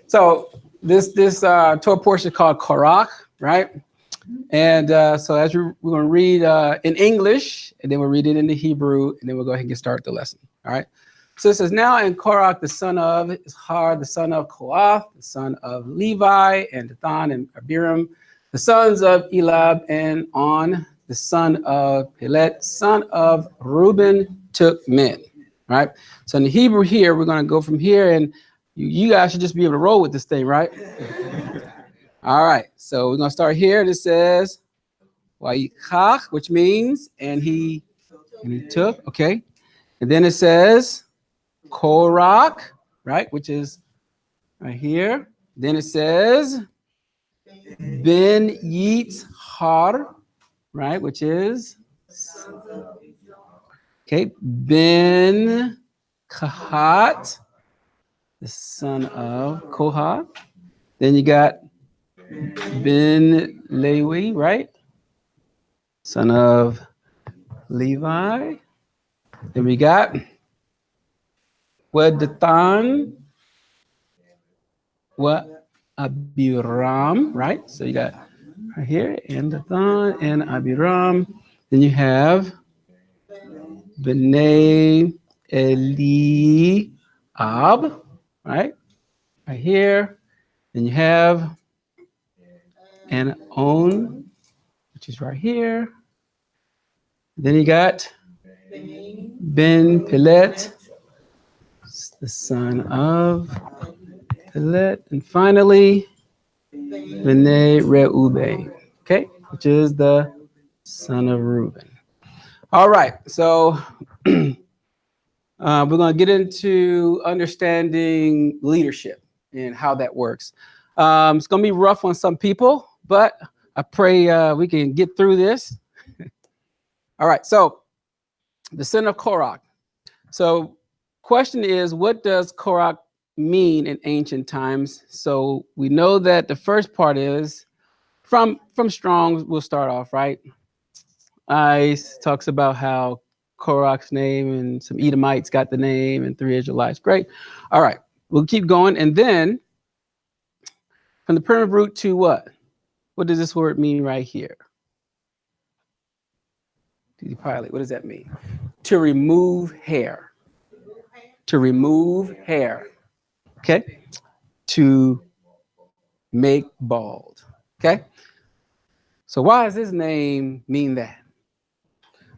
So this Torah portion is called Korach, right? And so as we're going to read in English, and then we'll read it in the Hebrew, and then we'll go ahead and get started the lesson. All right. So it says, now in Korach, the son of Ishar, the son of Kohath, the son of Levi, and Dathan and Abiram, the sons of Elab and On, the son of Pelet, son of Reuben, took men. All right. So in the Hebrew here, we're going to go from here, and you guys should just be able to roll with this thing, right? All right. So we're going to start here. And it says, Wayikach, which means, and he took, okay. And then it says, Korach, right, which is right here. Then it says Ben Yitzhar, right, which is okay. Ben Kahat, the son of Kohath. Then you got Ben Lewi, right, son of Levi. Then we got Dathan, Abiram, right? So you got right here, and Dathan and Abiram. Then you have B'nai Eliab, right? Right here. Then you have On, which is right here. Then you got Ben Pelet, the son of Pelet, and finally B'nai Reuben, okay, which is the son of Reuben. All right, so we're going to get into understanding leadership and how that works. It's going to be rough on some people, but I pray we can get through this. All right, so the son of Korach. So question is, what does Korach mean in ancient times? So we know that the first part is from Strong's. We'll start off, right? Talks about how Korach's name and some Edomites got the name and 3 Israelites. Great. All right, we'll keep going. And then from the primitive root to what? What does this word mean right here? Pilot, what does that mean? To remove hair. To remove hair. Okay. To make bald. Okay. So why does his name mean that?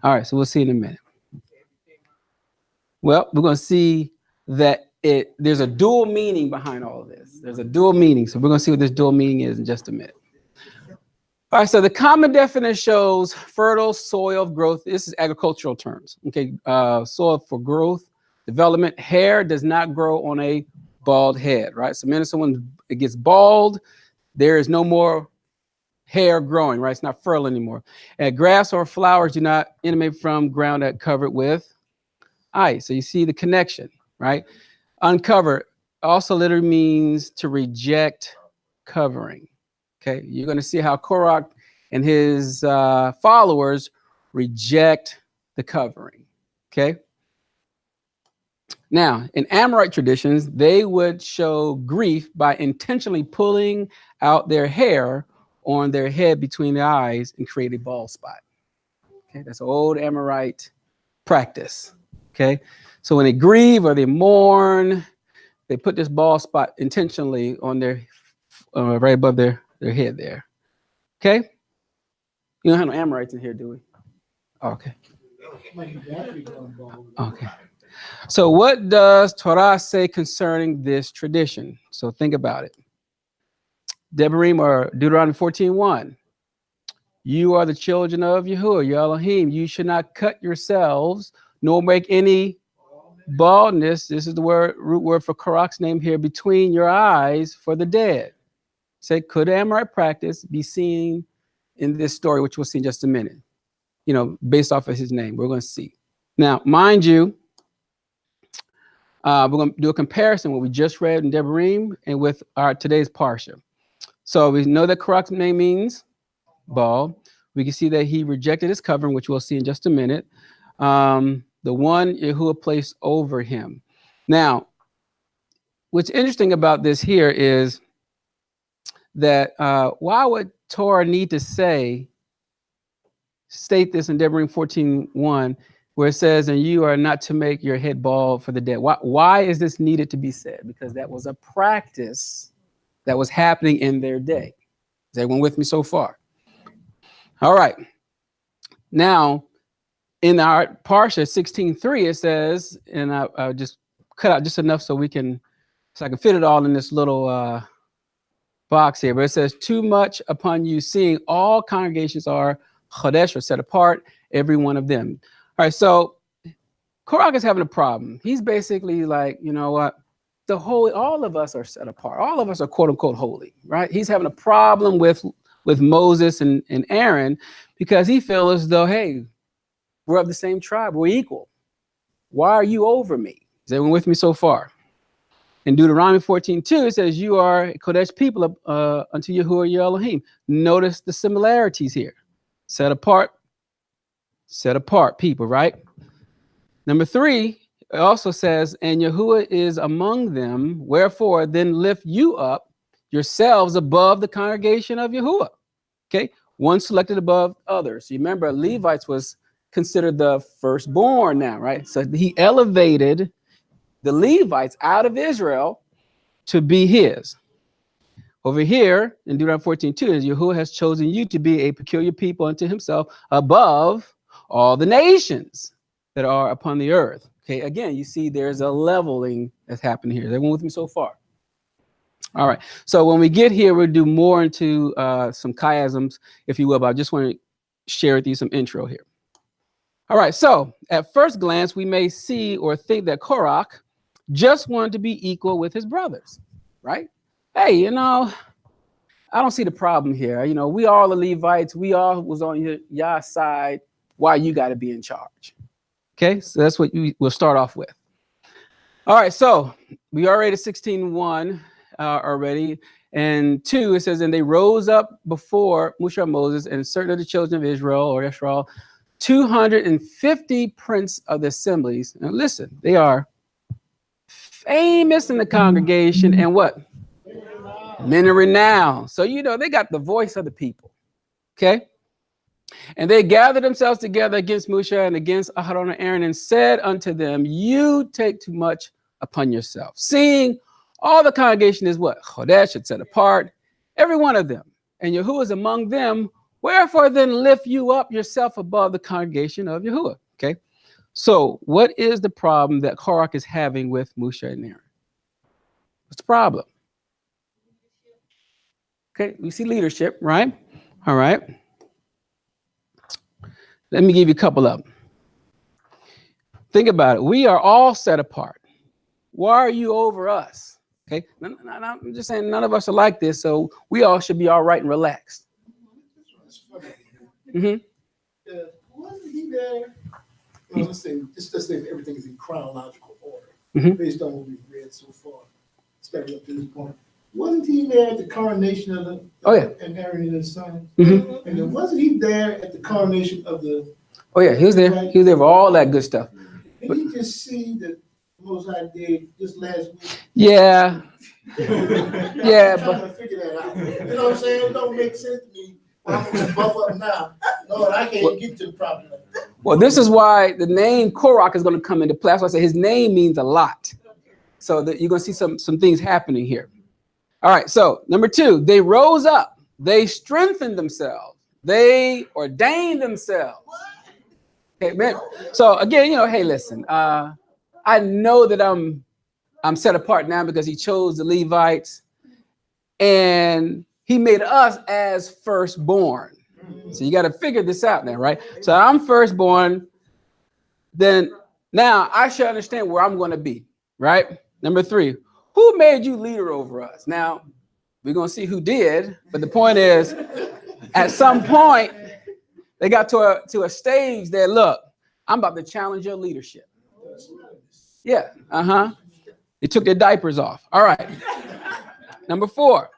All right. So we'll see in a minute. Well, we're going to see that there's a dual meaning behind all of this. There's a dual meaning. So we're going to see what this dual meaning is in just a minute. All right, so the common definition shows fertile soil of growth. This is agricultural terms. Okay, soil for growth, development. Hair does not grow on a bald head, right? So, when someone gets bald, there is no more hair growing, right? It's not fertile anymore. And grass or flowers do not emanate from ground that covered with ice. So you see the connection, right? Uncover also literally means to reject covering. Okay, you're going to see how Korach and his followers reject the covering. Okay. Now, in Amorite traditions, they would show grief by intentionally pulling out their hair on their head between the eyes and create a bald spot. Okay, that's old Amorite practice. Okay, so when they grieve or they mourn, they put this bald spot intentionally on their right above their head there. Okay? You don't have no Amorites in here, do we? Oh, okay. Okay. So what does Torah say concerning this tradition? So think about it. Devarim or Deuteronomy 14:1. You are the children of Yahuah, your Elohim. You should not cut yourselves, nor make any baldness. This is the root word for Korach's name here, between your eyes for the dead. Say, could Amorite practice be seen in this story, which we'll see in just a minute? You know, based off of his name, we're going to see. Now, mind you, we're going to do a comparison what we just read in Devarim and with our today's Parsha. So we know that Korach's name means bald. We can see that he rejected his covering, which we'll see in just a minute. The one Yahuah placed over him. Now, what's interesting about this here is that why would Torah need to state this in Deuteronomy 14:1, where it says, and you are not to make your head bald for the dead? Why is this needed to be said? Because that was a practice that was happening in their day. Is everyone with me so far? All right. Now, in our Parsha 16:3, it says, and I just cut out just enough so I can fit it all in this little box here, but it says, too much upon you, seeing all congregations are chodesh, or set apart, every one of them. All right, so Korach is having a problem. He's basically like, you know what? All of us are set apart. All of us are quote unquote holy, right? He's having a problem with Moses and Aaron because he feels as though, hey, we're of the same tribe. We're equal. Why are you over me? Is everyone with me so far? In Deuteronomy 14:2, it says, you are a Kodesh people unto Yahuah your Elohim. Notice the similarities here. Set apart people, right? Number 3, it also says, and Yahuah is among them. Wherefore, then lift you up yourselves above the congregation of Yahuah. Okay, one selected above others. You remember, Levites was considered the firstborn now, right? So he elevated the Levites out of Israel to be his. Over here in Deuteronomy 14:2, is Yahuah has chosen you to be a peculiar people unto himself above all the nations that are upon the earth. Okay, again, you see there's a leveling that's happening here. Is everyone with me so far? All right, so when we get here, we'll do more into some chiasms, if you will, but I just want to share with you some intro here. All right, so at first glance, we may see or think that Korach just wanted to be equal with his brothers, right? Hey, you know, I don't see the problem here. You know, we all are Levites. We all was on your side. Why you got to be in charge? Okay, so that's what we'll start off with. All right, so we already at 16:1 already. And 2, it says, and they rose up before Moshe and Moses and certain of the children of Israel, or Israel, 250 prince of the assemblies. Now listen, they are famous in the congregation and what? Men of renown. So, you know, they got the voice of the people. Okay. And they gathered themselves together against Moshe and against Aharon and Aaron and said unto them, you take too much upon yourself. Seeing all the congregation is what? Chodesh, it's set apart, every one of them. And Yahuah is among them. Wherefore then lift you up yourself above the congregation of Yahuah. Okay. So what is the problem that Korach is having with Moshe and Aaron? What's the problem? Okay, we see leadership, right? All right. Let me give you a couple of them. Think about it. We are all set apart. Why are you over us? Okay, I'm just saying none of us are like this, so we all should be all right and relaxed. Wasn't he there? Well, let's say everything is in chronological order, based on what we've read so far, especially up to this point. Wasn't he there at the coronation of and Aaron and his son? And then wasn't he there at the coronation of the? Oh yeah, he was there. He was there for all that good stuff. Did he just see that Most High did just last week? Yeah. Yeah, I'm trying to figure that out. You know what I'm saying? It don't make sense to me. I'm gonna buff up now. Lord, I can't get to the problem. Well, this is why the name Korach is going to come into play. That's why I say his name means a lot. So that you're going to see some things happening here. All right. So number 2, they rose up. They strengthened themselves. They ordained themselves. Okay, man. So again, you know, hey, listen. I know that I'm set apart now because he chose the Levites, and he made us as firstborn. So you got to figure this out now, right? So I'm firstborn. Then now I should understand where I'm going to be, right? Number 3, who made you leader over us? Now we're going to see who did, but the point is, at some point they got to a stage that, look, I'm about to challenge your leadership. Yeah, They took their diapers off. All right. Number 4,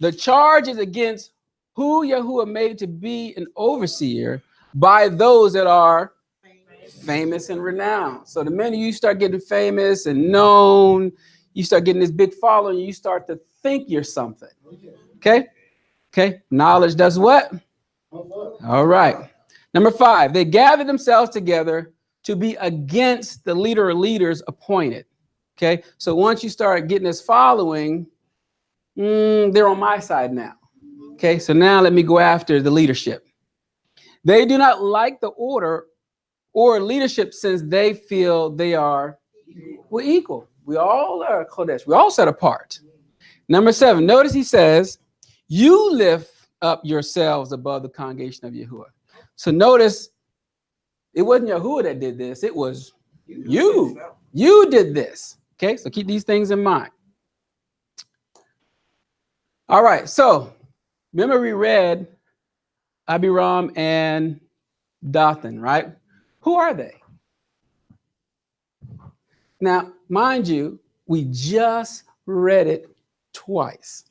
the charge is against who Yahuah made to be an overseer by those that are famous and renowned. So the minute you start getting famous and known, you start getting this big following, you start to think you're something. Okay? Okay. Knowledge does what? All right. Number 5, they gather themselves together to be against the leader or leaders appointed. Okay. So once you start getting this following, they're on my side now. Okay. So now let me go after the leadership. They do not like the order or leadership since they feel they are equal. We all are Kodesh. We're all set apart. Number 7, notice he says, you lift up yourselves above the congregation of Yahuah. So notice it wasn't Yahuah that did this. It was you. You did this. Okay, so keep these things in mind. All right, so remember we read Abiram and Dathan, right? Who are they? Now, mind you, we just read it twice.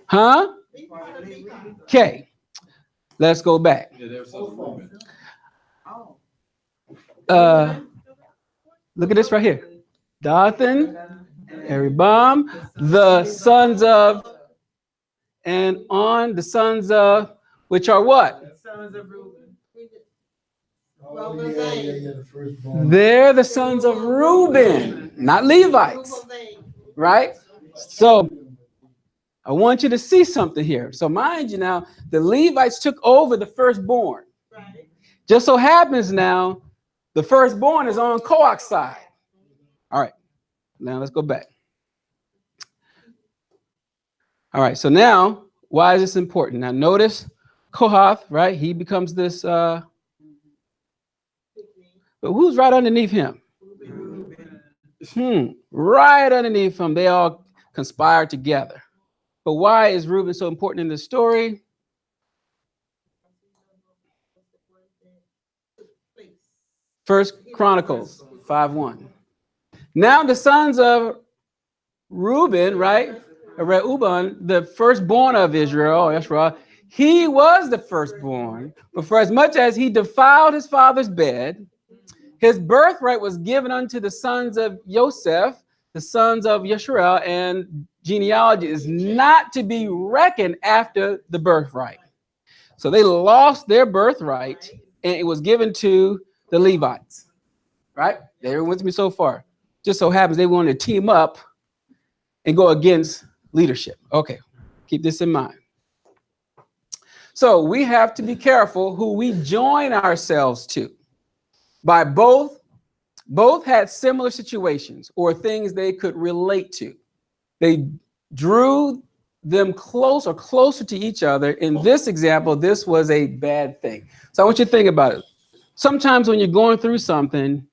Huh? Okay, let's go back. Look at this right here. Dathan, Abiram, the sons of, and on the sons of, which are what? Sons of Reuben. They're the sons of Reuben, not Levites, right? So I want you to see something here. So mind you now, the Levites took over the firstborn. Just so happens now, the firstborn is on Koach's side. All right, now let's go back. All right, so now, why is this important? Now notice Kohath, right? He becomes this, but who's right underneath him? Right underneath him, they all conspire together. But why is Reuben so important in this story? First Chronicles 5:1. Now the sons of Reuben, right? Reuben, the firstborn of Israel, he was the firstborn, but for as much as he defiled his father's bed, his birthright was given unto the sons of Joseph, the sons of Yeshua, and genealogy is not to be reckoned after the birthright. So they lost their birthright, and it was given to the Levites, right? Everyone with me so far. Just so happens they wanted to team up and go against leadership. Okay, keep this in mind. So we have to be careful who we join ourselves to. By both had similar situations or things they could relate to. They drew them closer to each other. In this example, this was a bad thing. So I want you to think about it. Sometimes when you're going through something,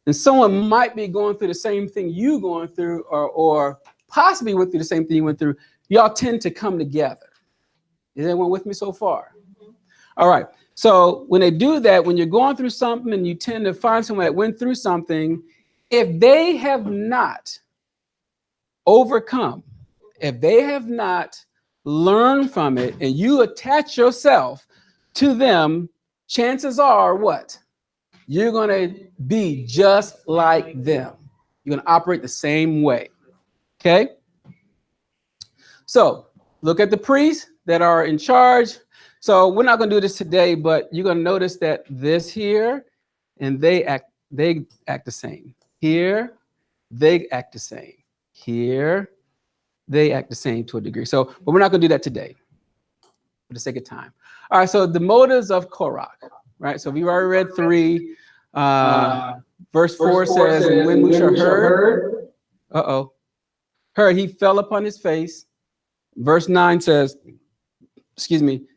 and someone might be going through the same thing you going through, or possibly went through the same thing you went through, y'all tend to come together. Is anyone with me so far? All right. So when they do that, when you're going through something and you tend to find someone that went through something, if they have not overcome, if they have not learned from it, and you attach yourself to them, chances are what? You're going to be just like them. You're going to operate the same way. Okay? So look at the priests that are in charge. So we're not going to do this today, but you're going to notice that this here, and they act the same. Here, they act the same. Here, they act the same to a degree. So, but we're not going to do that today for the sake of time. All right, so the motives of Korach, right? So we've already read 3. Verse 4 says, and when Musha heard, heard, he fell upon his face. Verse 9 says,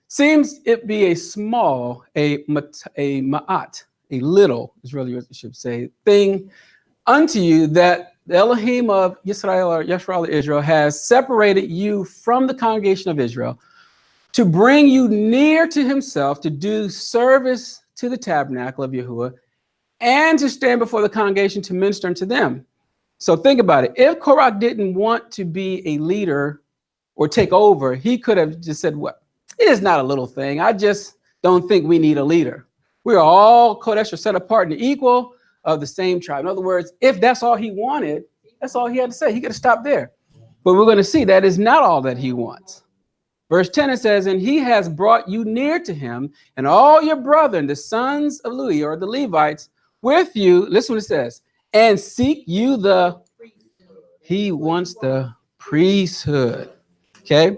seems it be a small, a ma'at, a little, is really what you should say, thing unto you that the Elohim of Israel or Yeshua Israel has separated you from the congregation of Israel to bring you near to himself, to do service to the tabernacle of Yahuah, and to stand before the congregation to minister unto them. So think about it. If Korach didn't want to be a leader or take over, he could have just said, what? It is not a little thing. I just don't think we need a leader. We are all Kodesh are set apart and equal. of the same tribe. In other words, if that's all he wanted, that's all he had to say. He could have stopped there. But we're going to see that is not all that he wants. Verse 10, it says, and he has brought you near to him, and all your brethren, the sons of Levi, or the Levites, with you. Listen what it says. And seek you he wants the priesthood. Okay.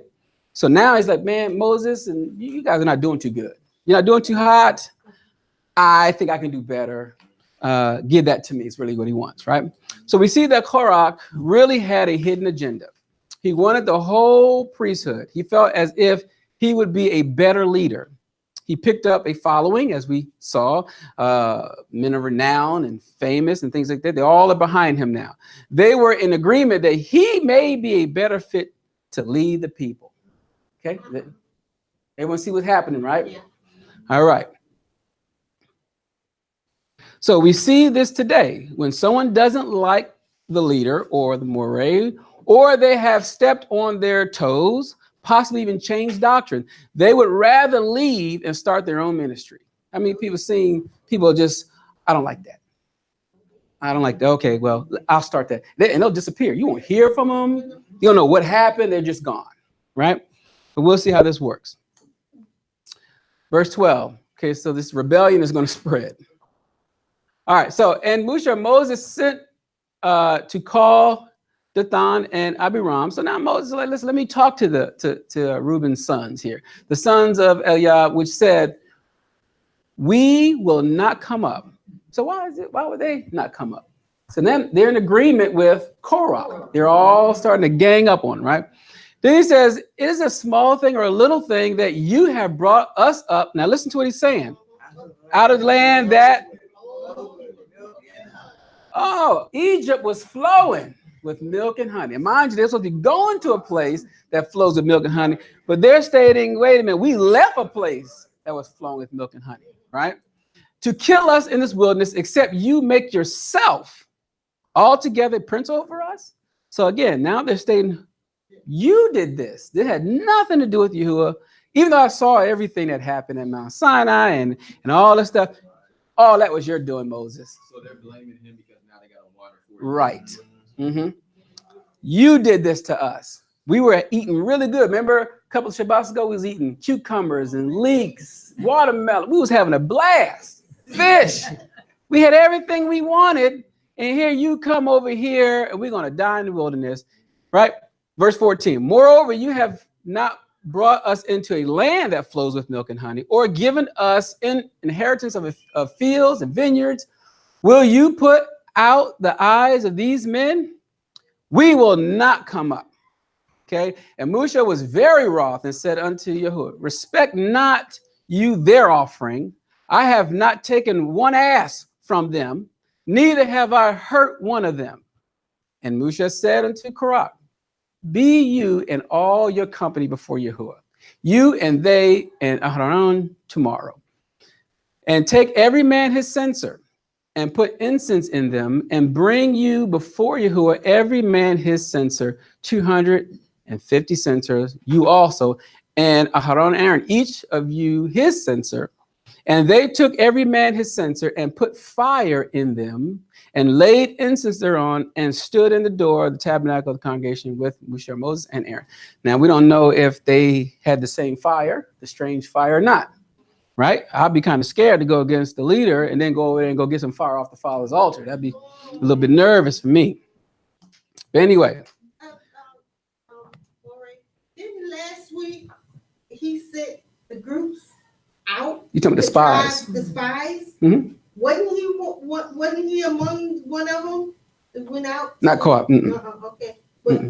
So now he's like, man, Moses, and you guys are not doing too good. You're not doing too hot. I think I can do better. Give that to me. It's really what he wants, right? So we see that Korach really had a hidden agenda. He wanted the whole priesthood. He felt as if he would be a better leader. He picked up a following, as we saw, men of renown and famous and things like that. They all are behind him now. They were in agreement that he may be a better fit to lead the people. Okay? Everyone see what's happening, right? Yeah. All right. So we see this today. When someone doesn't like the leader or the Moreh, or they have stepped on their toes, possibly even changed doctrine, they would rather leave and start their own ministry. I mean, people just, I don't like that. I don't like that. Okay, well, I'll start that. And they'll disappear. You won't hear from them. You don't know what happened. They're just gone, right? But we'll see how this works. Verse 12. Okay, so this rebellion is going to spread. All right, so, and Moses sent to call Dathan and Abiram. So now Moses is like, listen, let me talk to Reuben's sons here, the sons of Eliab, which said, we will not come up. So why would they not come up? So then they're in agreement with Korah. They're all starting to gang up on, right? Then he says, it is a small thing or a little thing that you have brought us up. Now listen to what he's saying. Out of the land that, Egypt was flowing with milk and honey. And mind you, they're supposed to be going to a place that flows with milk and honey, but they're stating, wait a minute, we left a place that was flowing with milk and honey, right? To kill us in this wilderness, except you make yourself altogether prince over us. So again, now they're stating, you did this. It had nothing to do with Yahuah. Even though I saw everything that happened at Mount Sinai and all this stuff, all that was your doing, Moses. So they're blaming him because now they got a water for it. Right. Mm-hmm. You did this to us. We were eating really good. Remember a couple of Shabbats ago, we was eating cucumbers and leeks, watermelon. We was having a blast. Fish. We had everything we wanted. And here you come over here and we're going to die in the wilderness. Right? Verse 14. Moreover, you have not brought us into a land that flows with milk and honey, or given us an inheritance of fields and vineyards. Will you put out the eyes of these men? We will not come up. Okay. And Moshe was very wroth and said unto Yahuah, respect not you their offering. I have not taken one ass from them, neither have I hurt one of them. And Moshe said unto Korah, be you and all your company before Yahuah, you and they and Aharon tomorrow. And take every man his censer and put incense in them, and bring you before Yahuah every man his censer, 250 censers, you also, and Aharon and Aaron, each of you his censer. And they took every man his censer and put fire in them and laid incense thereon and stood in the door of the tabernacle of the congregation with Moshe, Moses, and Aaron. Now, we don't know if they had the same fire, the strange fire or not, right? I'd be kind of scared to go against the leader and then go over there and go get some fire off the father's altar. That'd be a little bit nervous for me. But anyway. Didn't last week he sent the groups out? You talking about the spies? The spies? Mm-hmm. Wasn't he among one of them that went out? Not caught. Okay. But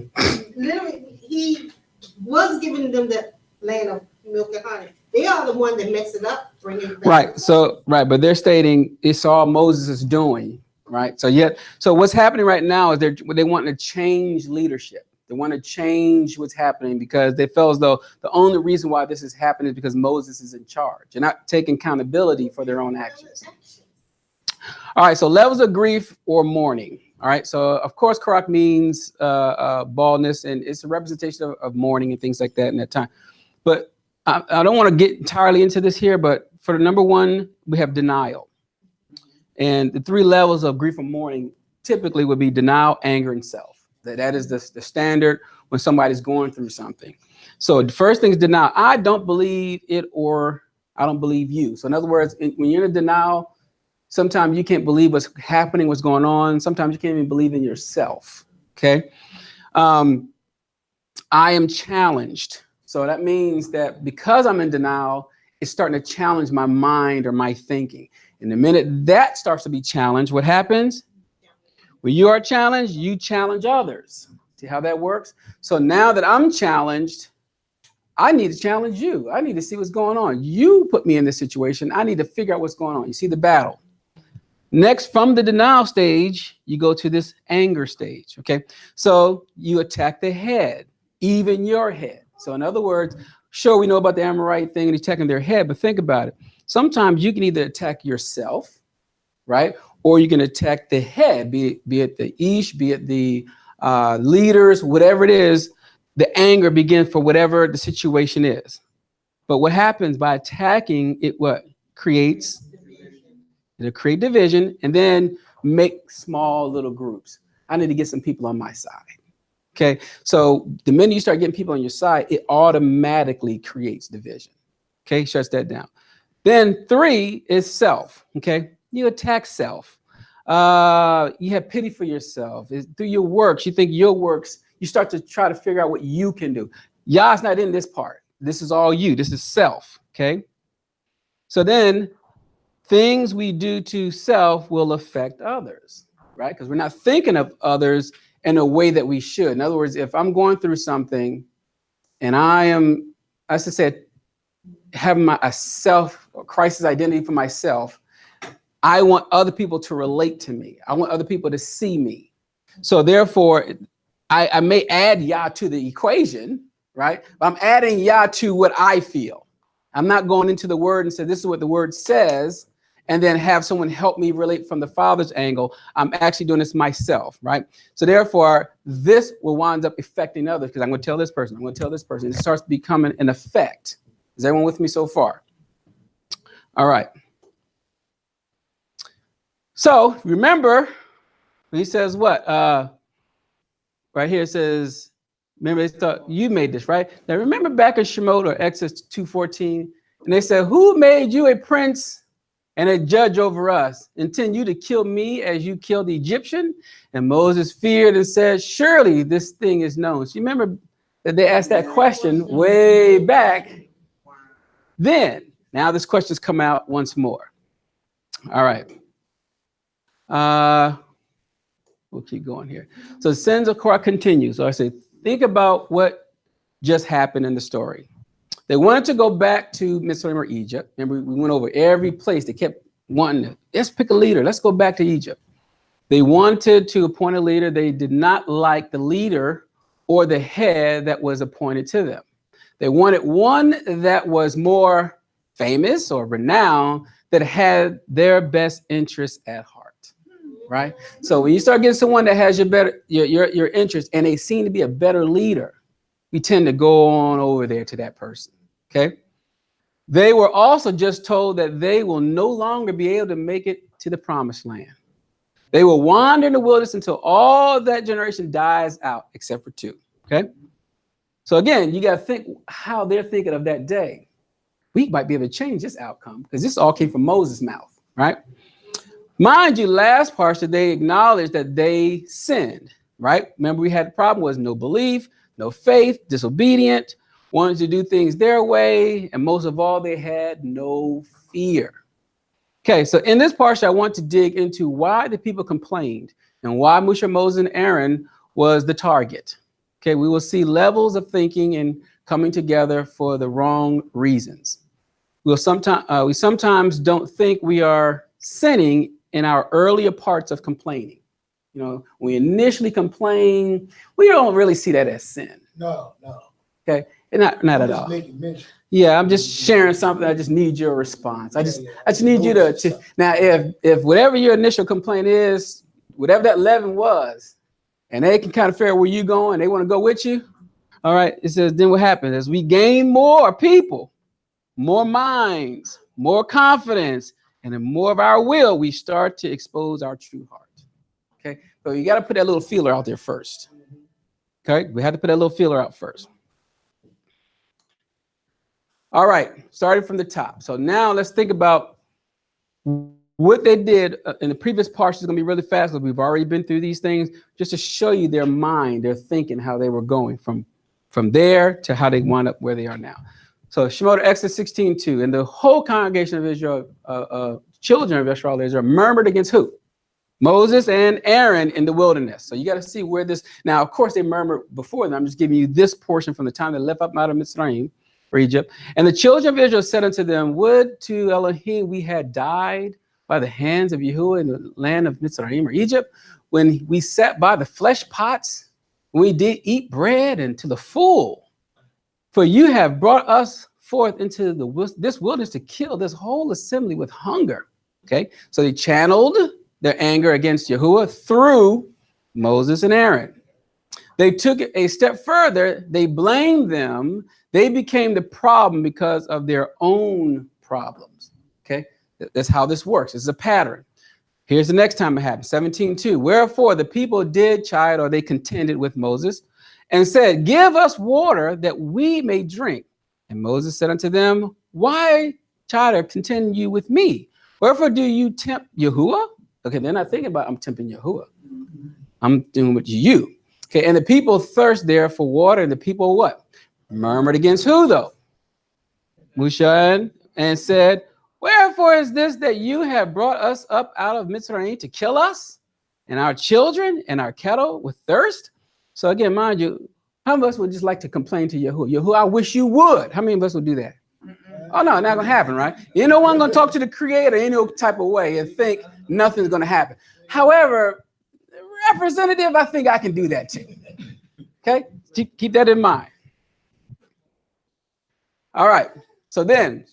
literally, he was giving them the land of milk and honey. They are the one that messed it up, bringing it back. Right. So, right. But they're stating it's all Moses is doing. Right. So what's happening right now is they want to change leadership. They want to change what's happening because they feel as though the only reason why this is happening is because Moses is in charge and not taking accountability for their own actions. All right. So levels of grief or mourning. All right. So, of course, Korach means baldness, and it's a representation of mourning and things like that in that time. But I don't want to get entirely into this here. But for the number one, we have denial. And the 3 levels of grief and mourning typically would be denial, anger, and self. That is the standard when somebody's going through something. So the first thing is denial. I don't believe it, or I don't believe you. So in other words, when you're in denial, sometimes you can't believe what's happening, what's going on. Sometimes you can't even believe in yourself. Okay. I am challenged. So that means that because I'm in denial, it's starting to challenge my mind or my thinking. And the minute that starts to be challenged, what happens? When you are challenged, you challenge others. See how that works? So now that I'm challenged, I need to challenge you. I need to see what's going on. You put me in this situation. I need to figure out what's going on. You see the battle. Next, from the denial stage, you go to this anger stage. Okay. So you attack the head, even your head. So in other words, sure, we know about the Amorite thing and attacking their head, but think about it. Sometimes you can either attack yourself, right? Or you can attack the head, be it the Ish, be it the leaders, whatever it is. The anger begins for whatever the situation is. But what happens by attacking it, what creates? It'll create division and then make small little groups. I need to get some people on my side. Okay. So the minute you start getting people on your side, it automatically creates division. Okay. Shuts that down. Then 3 is self. Okay. You attack self. You have pity for yourself. Through your works, you think your works, you start to try to figure out what you can do. Yah's not in this part. This is all you. This is self. Okay. So then things we do to self will affect others, right? Because we're not thinking of others in a way that we should. In other words, if I'm going through something and I am, as I said, having a self or crisis identity for myself, I want other people to relate to me. I want other people to see me. So therefore, I may add Yah to the equation, right? But I'm adding Yah to what I feel. I'm not going into the word and say, this is what the word says, and then have someone help me relate from the Father's angle. I'm actually doing this myself, right? So therefore, this will wind up affecting others because I'm going to tell this person, I'm going to tell this person. It starts becoming an effect. Is everyone with me so far? All right. So remember, he says what? Right here it says, remember, they thought you made this, right? Now remember back in Shemot or Exodus 2:14, and they said, who made you a prince and a judge over us? Intend you to kill me as you killed the Egyptian? And Moses feared and said, surely this thing is known. So you remember that they asked that question way back then. Now this question's come out once more. All right. We'll keep going here. So sins of Korah continue. So I say, think about what just happened in the story. They wanted to go back to Mitzrayim or Egypt. Remember, we went over every place. They kept wanting to, let's pick a leader. Let's go back to Egypt. They wanted to appoint a leader. They did not like the leader or the head that was appointed to them. They wanted one that was more famous or renowned, that had their best interests at heart, right? So when you start getting someone that has your interest and they seem to be a better leader, we tend to go on over there to that person, okay? They were also just told that they will no longer be able to make it to the promised land. They will wander in the wilderness until all that generation dies out, except for 2, okay? So again, you got to think how they're thinking of that day. We might be able to change this outcome because this all came from Moses' mouth, right? Mind you, last Parsha, they acknowledged that they sinned, right? Remember, we had the problem was no belief, no faith, disobedient, wanted to do things their way, and most of all, they had no fear. Okay, so in this Parsha, I want to dig into why the people complained and why Moshe, Moses, and Aaron was the target. Okay, we will see levels of thinking and coming together for the wrong reasons. We sometimes don't think we are sinning in our earlier parts of complaining. You know, when we initially complain, we don't really see that as sin. No. Okay, and not at all. Yeah, I'm just sharing something. I just need your response. I just need you to now. If whatever your initial complaint is, whatever that leaven was, and they can kind of figure out where you're going, they want to go with you. All right, it says, then what happens as we gain more people, more minds, more confidence, and the more of our will, we start to expose our true heart. Okay, so you got to put that little feeler out there first. Okay, we had to put that little feeler out first. All right, starting from the top. So now let's think about what they did in the previous Parsha. Is going to be really fast because we've already been through these things, just to show you their mind, their thinking, how they were going from there to how they wound up where they are now. So Shemot, Exodus 16:2, and the whole congregation of Israel, children of Israel, murmured against who? Moses and Aaron in the wilderness. So you got to see where this. Now, of course, they murmured before them. I'm just giving you this portion from the time they left up out of Mitzrayim, for Egypt. And the children of Israel said unto them, would to Elohim we had died by the hands of Yahuah in the land of Mitzrayim or Egypt, when we sat by the flesh pots, when we did eat bread and to the full. For you have brought us forth into this wilderness to kill this whole assembly with hunger. Okay, so they channeled their anger against Yahuah through Moses and Aaron. They took it a step further. They blamed them. They became the problem because of their own problems. Okay, that's how this works. It's a pattern. Here's the next time it happened, 17:2. Wherefore the people did chide, or they contended with Moses, and said, give us water that we may drink. And Moses said unto them, why chide or contend you with me? Wherefore do you tempt Yahuah? Okay, they're not thinking about I'm tempting Yahuah. I'm doing with you. Okay, and the people thirst there for water, and the people what? Murmured against who though? Musha, and said, wherefore is this that you have brought us up out of Mitzrayim to kill us and our children and our cattle with thirst? So again, mind you, how many of us would just like to complain to Yahuah? Yahuah, I wish you would. How many of us would do that? Oh, no, not going to happen, right? You know, I'm going to talk to the Creator any type of way and think nothing's going to happen. However, representative, I think I can do that too. Okay, keep that in mind. All right, so then,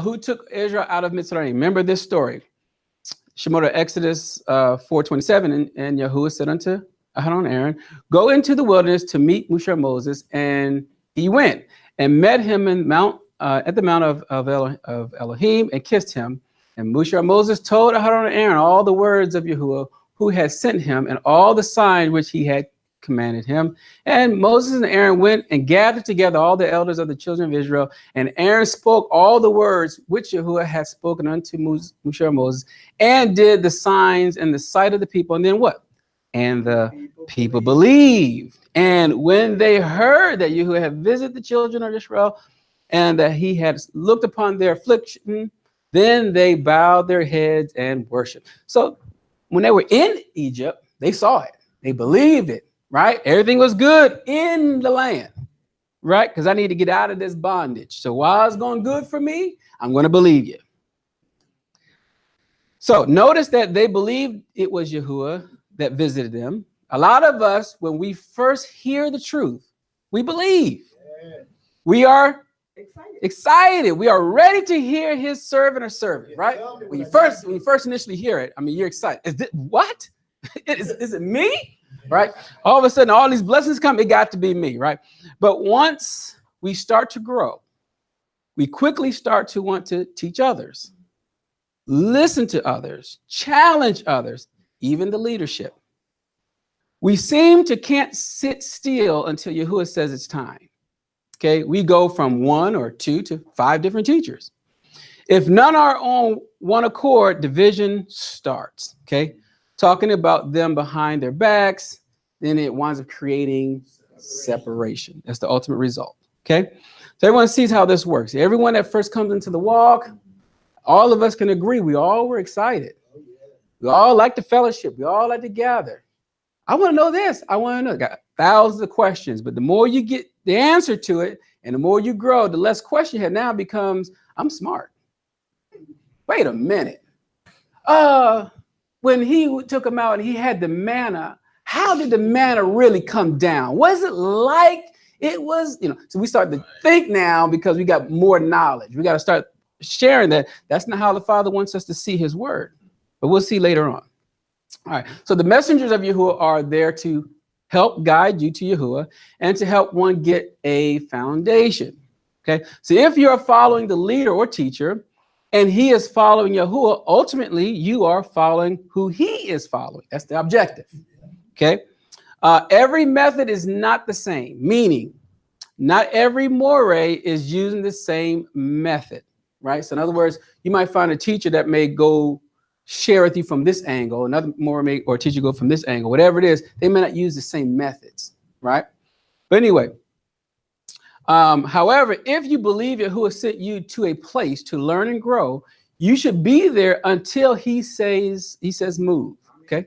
who took Israel out of Mitzrayim? Remember this story. Shemot, Exodus 4:27, and Yahuah said unto Aaron, Aaron, go into the wilderness to meet Moshe and Moses, and he went and met him in at the mount of Elohim, and kissed him. And Moshe and Moses told Aaron and Aaron all the words of Yahuah, who had sent him, and all the signs which he had commanded him. And Moses and Aaron went and gathered together all the elders of the children of Israel, and Aaron spoke all the words which Yahuah had spoken unto Moshe and Moses, and did the signs in the sight of the people. And then what? And the people believed. And when they heard that Yahuah had visited the children of Israel, and that he had looked upon their affliction, then they bowed their heads and worshiped. So when they were in Egypt, they saw it. They believed it, right? Everything was good in the land, right? Because I need to get out of this bondage. So while it's going good for me, I'm going to believe you. So notice that they believed it was Yahuah that visited them. A lot of us, when we first hear the truth, we believe. Yeah. We are excited. We are ready to hear his servant or servant, right? When you first initially hear it, I mean, you're excited. Is it what? Is it me? Right? All of a sudden, all these blessings come. It got to be me, right? But once we start to grow, we quickly start to want to teach others, listen to others, challenge others, even the leadership. We seem to can't sit still until Yahuah says it's time. Okay, we go from 1 or 2 to 5 different teachers. If none are on one accord, division starts. Okay, talking about them behind their backs, then it winds up creating separation. That's the ultimate result. Okay, so everyone sees how this works. Everyone that first comes into the walk, all of us can agree. We all were excited. We all like the fellowship. We all like to gather. I want to know this. I want to know. Got thousands of questions, but the more you get the answer to it, and the more you grow, the less question you have now becomes, I'm smart. Wait a minute. When he took him out and he had the manna, how did the manna really come down? Was it like it was, so we start to think now because we got more knowledge. We got to start sharing that. That's not how the Father wants us to see his word, but we'll see later on. All right, so the messengers of Yahuah are there to help guide you to Yahuah and to help one get a foundation. Okay, so if you're following the leader or teacher, and he is following Yahuah, ultimately you are following who he is following. That's the objective. Okay. Every method is not the same, meaning not every Moreh is using the same method, right? So in other words, you might find a teacher that may go share with you from this angle, another Moreh or teacher go from this angle, whatever it is, they may not use the same methods, right? But anyway, however, if you believe Yahuah sent you to a place to learn and grow, you should be there until he says move, okay?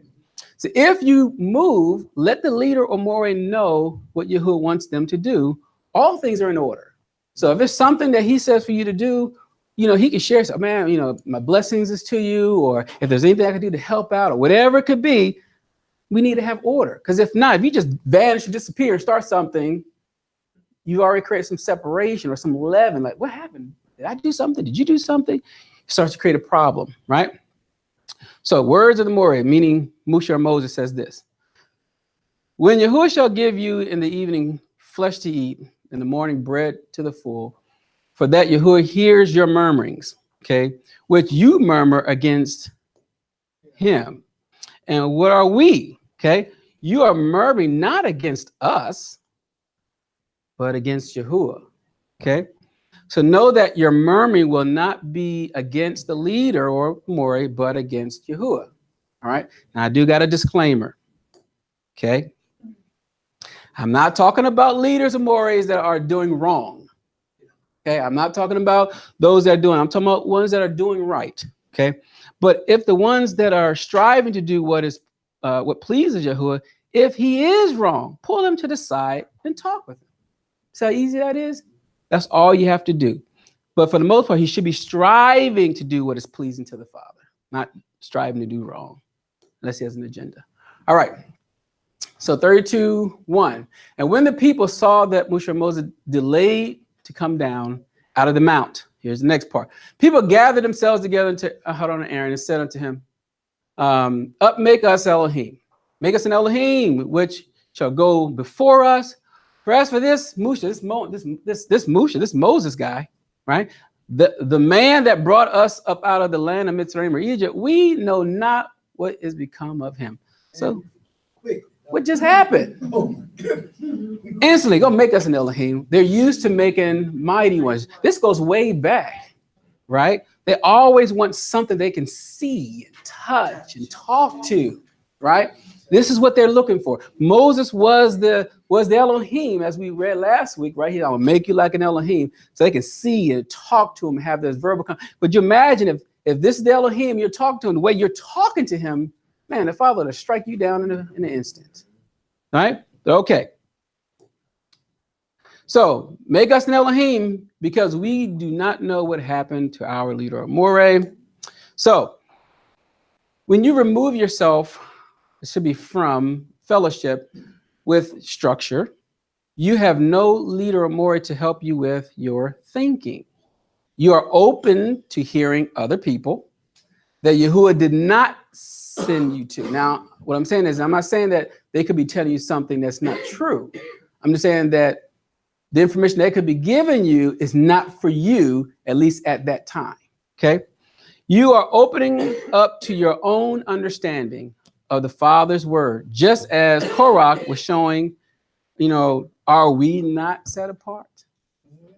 So if you move, let the leader or Moreh know what Yahuah wants them to do. All things are in order. So if it's something that he says for you to do, he can share, man, my blessings is to you, or if there's anything I can do to help out, or whatever it could be, we need to have order. Because if not, if you just vanish and disappear and start something, you already create some separation or some leaven. Like, what happened? Did I do something? Did you do something? It starts to create a problem, right? So words of the Moreh, meaning Musha or Moses, says this: when Yahuah shall give you in the evening flesh to eat, in the morning bread to the full, for that Yahuah hears your murmurings, okay, which you murmur against him. And what are we? Okay, you are murmuring not against us, but against Yahuah. Okay, so know that your murmuring will not be against the leader or Moreh, but against Yahuah. All right, now I do got a disclaimer. Okay, I'm not talking about leaders or Morehs that are doing wrong. Okay, I'm not talking about those that are doing, I'm talking about ones that are doing right. Okay, but if the ones that are striving to do what pleases Yahuah, if he is wrong, pull him to the side and talk with him. See how easy that is? That's all you have to do. But for the most part, he should be striving to do what is pleasing to the Father, not striving to do wrong, unless he has an agenda. All right. So 32:1. And when the people saw that Musha Moses delayed to come down out of the mount, here's the next part. People gathered themselves together to Aaron and Aaron and said unto him, up, make us Elohim. Make us an Elohim, which shall go before us. For as for this Musha, this Moses guy, right? The man that brought us up out of the land of Mitzrayim or Egypt, we know not what is become of him. So what just happened? Oh my goodness. Instantly, go make us an Elohim. They're used to making mighty ones. This goes way back, right? They always want something they can see and touch and talk to, right? This is what they're looking for. Moses was the Elohim, as we read last week, right here. I will make you like an Elohim, so they can see and talk to him and have this verbal. But you imagine if this is the Elohim you're talking to him, the way you're talking to him, man, the Father will strike you down in an instant. All right? Okay. So make us an Elohim, because we do not know what happened to our leader, Moreh. So when you remove yourself, it should be from fellowship with structure, you have no leader or Moreh to help you with your thinking. You are open to hearing other people that Yahuah did not send you to. Now, what I'm saying is, I'm not saying that they could be telling you something that's not true. I'm just saying that the information they could be giving you is not for you, at least at that time, okay? You are opening up to your own understanding of the Father's word, just as Korach was showing, are we not set apart?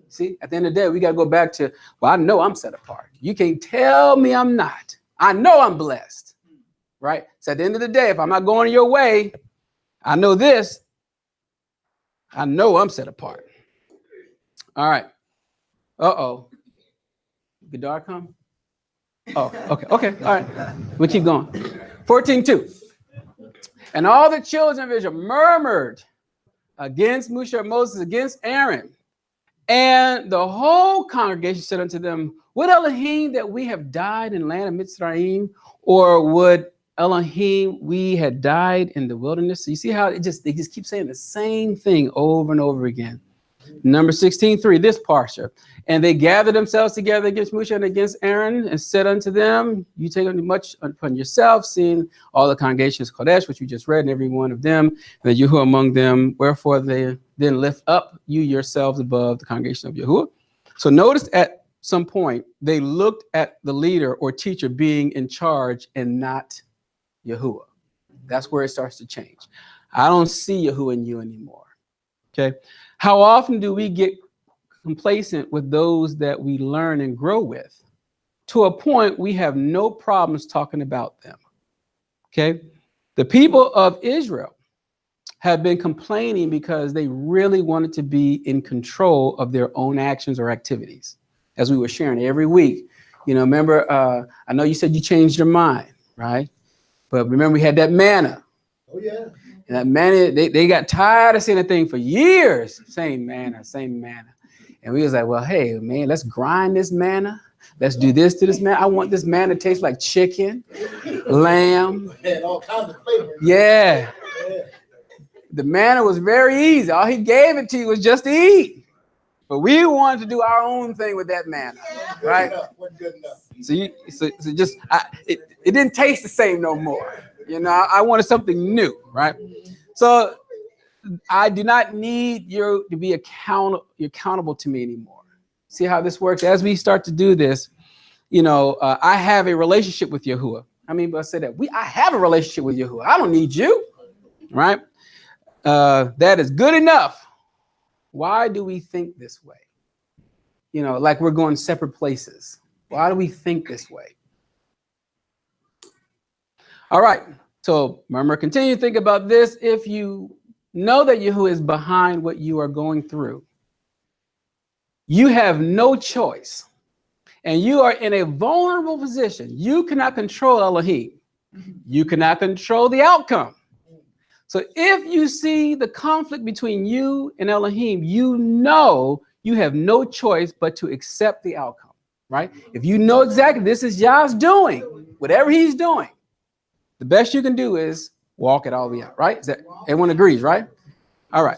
See, at the end of the day, we got to go back to, well, I know I'm set apart. You can't tell me I'm not. I know I'm blessed, right? So at the end of the day, if I'm not going your way, I know this. I know I'm set apart. All right. Uh-oh. Gadar come? Oh, okay. All right. We'll keep going. 14:2. And all the children of Israel murmured against Moses, against Aaron. And the whole congregation said unto them, would Elohim that we have died in the land of Mitzrayim, or would Elohim we had died in the wilderness? So you see how they just keep saying the same thing over and over again. Number 16:3, this Parsha. And they gathered themselves together against Moshe and against Aaron, and said unto them, you take much upon yourself, seeing all the congregations of Kodesh, which we just read, and every one of them, and that Yahuah among them, wherefore they then lift up you yourselves above the congregation of Yahuah. So notice at some point, they looked at the leader or teacher being in charge and not Yahuah. That's where it starts to change. I don't see Yahuah in you anymore. Okay. How often do we get complacent with those that we learn and grow with to a point we have no problems talking about them? Okay. The people of Israel have been complaining because they really wanted to be in control of their own actions or activities. As we were sharing every week, remember, I know you said you changed your mind, right? But remember, we had that manna. Oh, yeah. And that manna, they got tired of saying the thing for years. Same manna. And we was like, well, hey, man, let's grind this manna. Let's do this to this manna. I want this manna to taste like chicken, lamb. And all kinds of flavors. Yeah. The manna was very easy. All he gave it to you was just to eat. But we wanted to do our own thing with that manna, right? Wasn't good enough. It didn't taste the same no more. I wanted something new, right? So I do not need you to be accountable to me anymore. See how this works? As we start to do this, I have a relationship with Yahuah. I mean, but I said that I have a relationship with Yahuah. I don't need you, right? That is good enough. Why do we think this way? Like we're going separate places. Why do we think this way? All right. So remember, continue to think about this. If you know that Yahuah is behind what you are going through, you have no choice. And you are in a vulnerable position. You cannot control Elohim. You cannot control the outcome. So if you see the conflict between you and Elohim, you have no choice but to accept the outcome, right? If you know exactly this is Yah's doing, whatever he's doing, the best you can do is walk it all the way out, right? Everyone agrees, right? All right.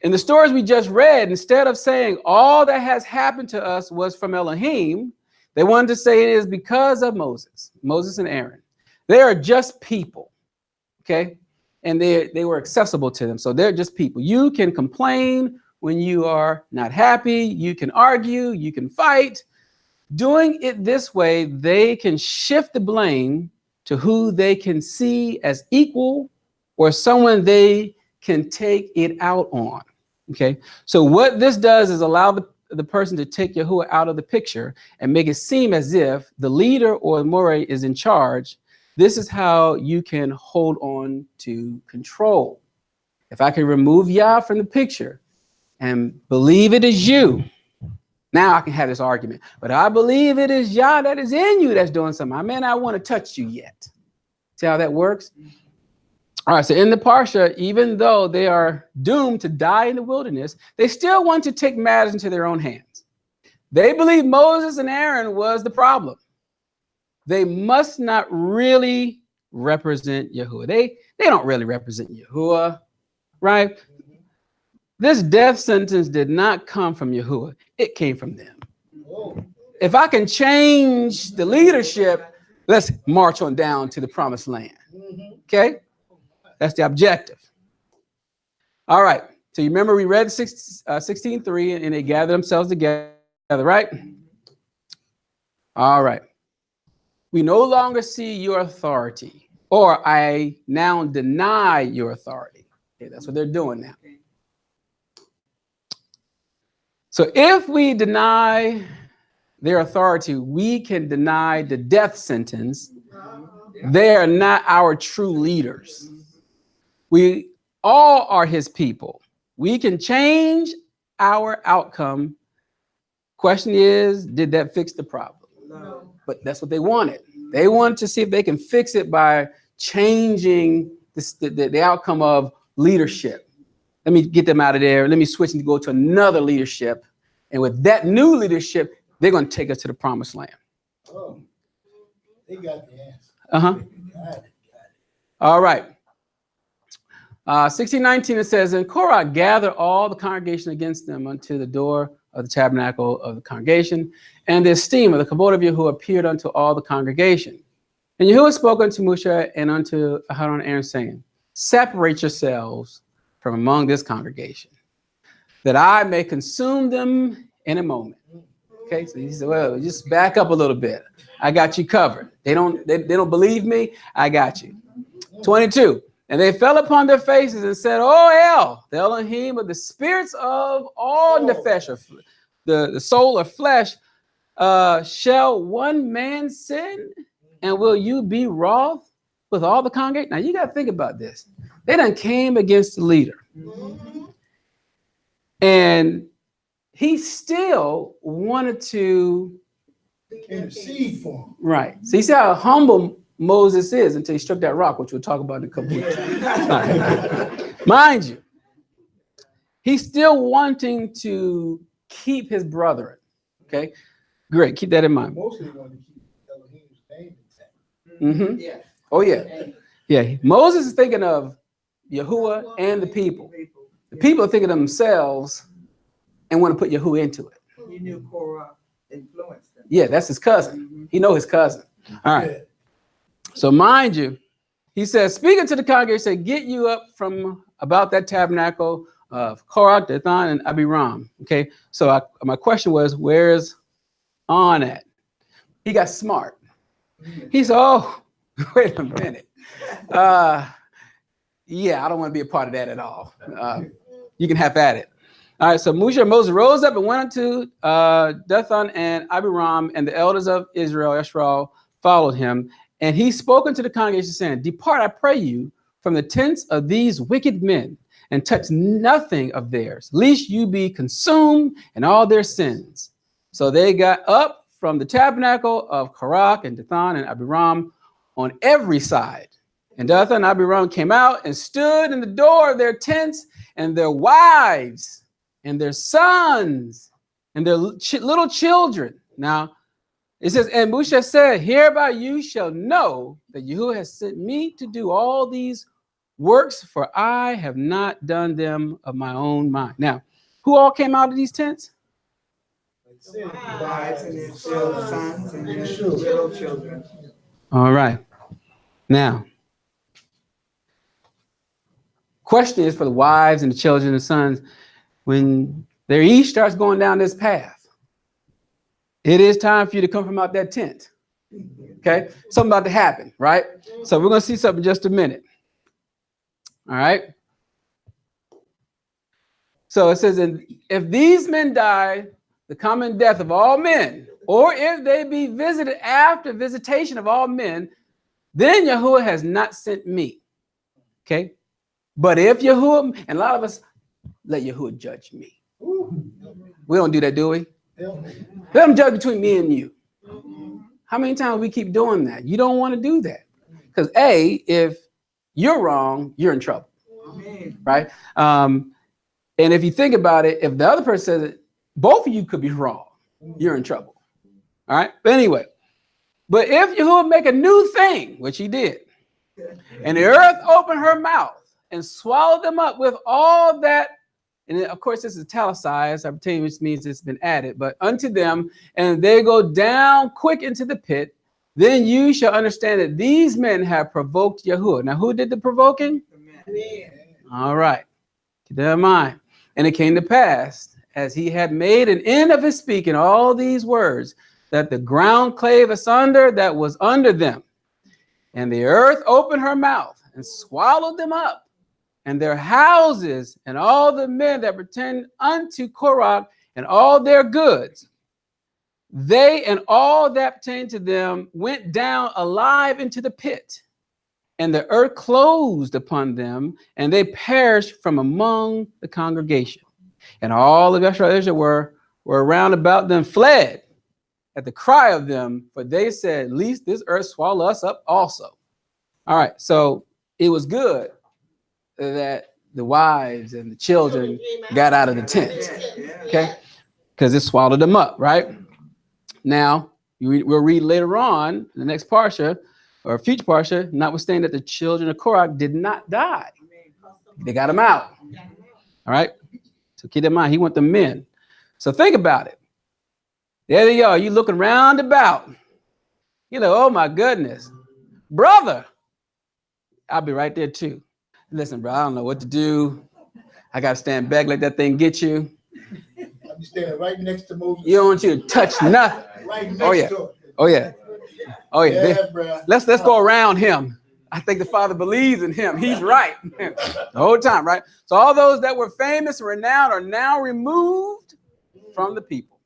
In the stories we just read, instead of saying all that has happened to us was from Elohim, they wanted to say it is because of Moses and Aaron. They are just people, okay? And they were accessible to them. So they're just people. You can complain when you are not happy. You can argue. You can fight. Doing it this way, they can shift the blame to who they can see as equal or someone they can take it out on. Okay. So what this does is allow the person to take Yahuah out of the picture and make it seem as if the leader or the Moreh is in charge. This is how you can hold on to control. If I can remove Yah from the picture and believe it is you, now I can have this argument. But I believe it is Yah that is in you that's doing something. I may not want to touch you yet. See how that works? All right, so in the Parsha, even though they are doomed to die in the wilderness, they still want to take matters into their own hands. They believe Moses and Aaron was the problem. They must not really represent Yahuah. They don't really represent Yahuah, right? This death sentence did not come from Yahuah. It came from them. If I can change the leadership, let's march on down to the promised land. Okay? That's the objective. All right. So you remember we read 16:3 and they gathered themselves together, right? All right. We no longer see your authority, or I now deny your authority. Okay, that's what they're doing now. So if we deny their authority, we can deny the death sentence. They are not our true leaders. We all are his people. We can change our outcome. Question is, did that fix the problem? No. But that's what they wanted. They wanted to see if they can fix it by changing the outcome of leadership. Let me get them out of there. Let me switch and go to another leadership. And with that new leadership, they're going to take us to the promised land. Oh, they got the answer. Uh-huh. All right. 16:19, it says, and Korah gathered all the congregation against them unto the door of the tabernacle of the congregation, and the esteem of the kabod of Yahuah appeared unto all the congregation. And Yahuah spoke unto Moshe and unto Aaron and Aaron, saying, separate yourselves from among this congregation, that I may consume them in a moment. Okay, so he said, well, just back up a little bit. I got you covered. They don't believe me. I got you. 22. And they fell upon their faces and said, "Oh, El, the Elohim of the spirits of all nefesh, the soul of flesh, shall one man sin? And will you be wroth with all the congregation?" Now, you got to think about this. They done came against the leader. And he still wanted to intercede for him. Right. So you see how humble Moses is until he struck that rock, which we'll talk about in a couple weeks. Right. Mind you, he's still wanting to keep his brethren. Okay, great. Keep that in mind. Mostly wanted to keep Elohim's name intact. Mm-hmm. Yeah. Oh yeah, yeah. Moses is thinking of Yahuah and the people. The people are thinking of themselves and want to put Yahuah into it. You knew Korah influenced him. Yeah, that's his cousin. He know his cousin. All right. Yeah. So mind you, he says, speaking to the congregation, say, "Get you up from about that tabernacle of Korah, Dathan, and Abiram." Okay. So my question was, where's On at? He got smart. He said, "Oh, wait a minute. Yeah, I don't want to be a part of that at all. You can have at it." All right, so Moses rose up and went unto Dathan and Abiram, and the elders of Israel followed him. And he spoke unto the congregation, saying, "Depart, I pray you, from the tents of these wicked men, and touch nothing of theirs, lest you be consumed in all their sins." So they got up from the tabernacle of Korah and Dathan and Abiram on every side. And Dathan and Abiram came out and stood in the door of their tents, and their wives and their sons and their little children. Now, it says, "And Moshe said, hereby you shall know that Yahuah has sent me to do all these works, for I have not done them of my own mind." Now, who all came out of these tents? Wives and their sons and their little children. All right. Now, question is for the wives and the children and the sons. When their east starts going down this path, it is time for you to come from out that tent. Okay? Something about to happen, right? So we're going to see something in just a minute. All right? So it says, "And if these men die the common death of all men, or if they be visited after visitation of all men, then Yahuah has not sent me." Okay? But if Yahuah, and a lot of us let Yahuah judge me. We don't do that, do we? Let him judge between me and you. How many times we keep doing that? You don't want to do that. Because if you're wrong, you're in trouble. Right? And if you think about it, if the other person says it, both of you could be wrong. You're in trouble. All right? But anyway, but if Yahuah make a new thing, which he did, and the earth opened her mouth and swallowed them up with all that, and of course this is italicized, which means it's been added, but unto them, and they go down quick into the pit, then you shall understand that these men have provoked Yahuah. Now, who did the provoking? All right. Keep that in mind. And it came to pass, as he had made an end of his speaking all these words, that the ground clave asunder that was under them, and the earth opened her mouth and swallowed them up, and their houses, and all the men that pertained unto Korah, and all their goods. They and all that pertained to them went down alive into the pit, and the earth closed upon them, and they perished from among the congregation. And all of Israel were round about them fled at the cry of them, for they said, "Lest this earth swallow us up also." All right, so it was good that the wives and the children got out of the tent, okay? Because it swallowed them up, right? Now, we'll read later on in the next Parsha, or future Parsha, notwithstanding that the children of Korah did not die. They got them out, all right? So keep in mind, he want the men. So think about it. There they are. You looking round about. You know, oh my goodness. Brother, I'll be right there too. Listen, bro, I don't know what to do. I got to stand back, let that thing get you. I'm standing right next to Moses. You don't want you to touch nothing. Right next Oh, yeah. to him. Oh, yeah. Oh, yeah. Yeah, bruh. Let's go around him. I think the Father believes in him. He's right. The whole time, right? So all those that were famous and renowned are now removed from the people.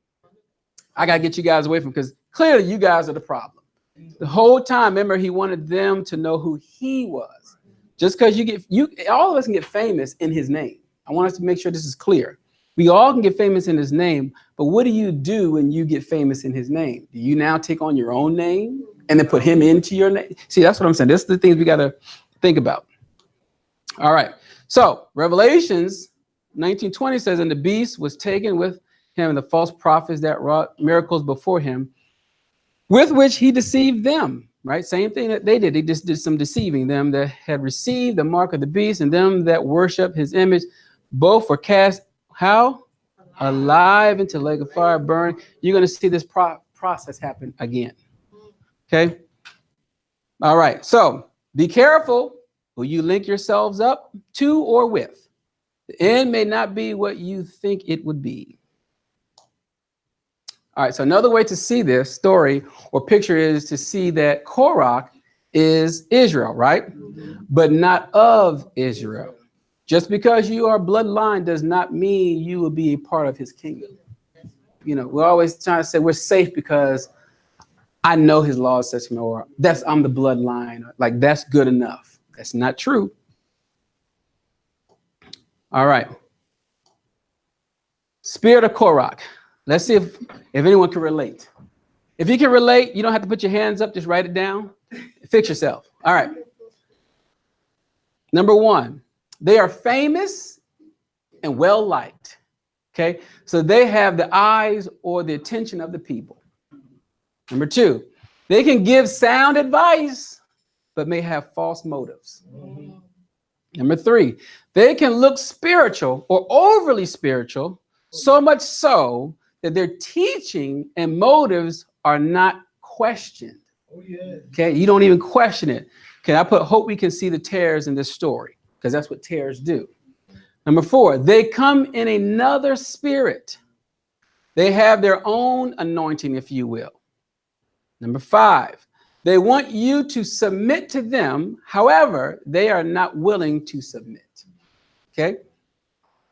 I got to get you guys away from, because clearly you guys are the problem. The whole time, remember, he wanted them to know who he was. Just because all of us can get famous in his name. I want us to make sure this is clear. We all can get famous in his name, but what do you do when you get famous in his name? Do you now take on your own name and then put him into your name? See, that's what I'm saying. This is the things we got to think about. All right. So Revelations 19:20 says, and the beast was taken with him and the false prophets that wrought miracles before him, with which he deceived them. Right? Same thing that they did. They just did some deceiving. Them that had received the mark of the beast and them that worship his image, both were cast, how? Alive into the lake of fire, burn. You're going to see this process happen again. Okay? All right. So be careful who you link yourselves up to or with. The end may not be what you think it would be. All right, so another way to see this story or picture is to see that Korach is Israel, right? But not of Israel. Just because you are bloodline does not mean you will be a part of his kingdom. You know, we're always trying to say we're safe because I know his laws, such or I'm the bloodline. Like that's good enough. That's not true. All right. Spirit of Korach. Let's see if anyone can relate. If you can relate, you don't have to put your hands up. Just write it down. Fix yourself. All right. Number one, they are famous and well liked. Okay. So they have the eyes or the attention of the people. Number two, they can give sound advice, but may have false motives. Number three, they can look spiritual or overly spiritual, so much so that their teaching and motives are not questioned. Oh, yeah. Okay, you don't even question it. Okay, I hope we can see the tares in this story, because that's what tares do. Number four, they come in another spirit. They have their own anointing, if you will. Number five, they want you to submit to them. However, they are not willing to submit. Okay.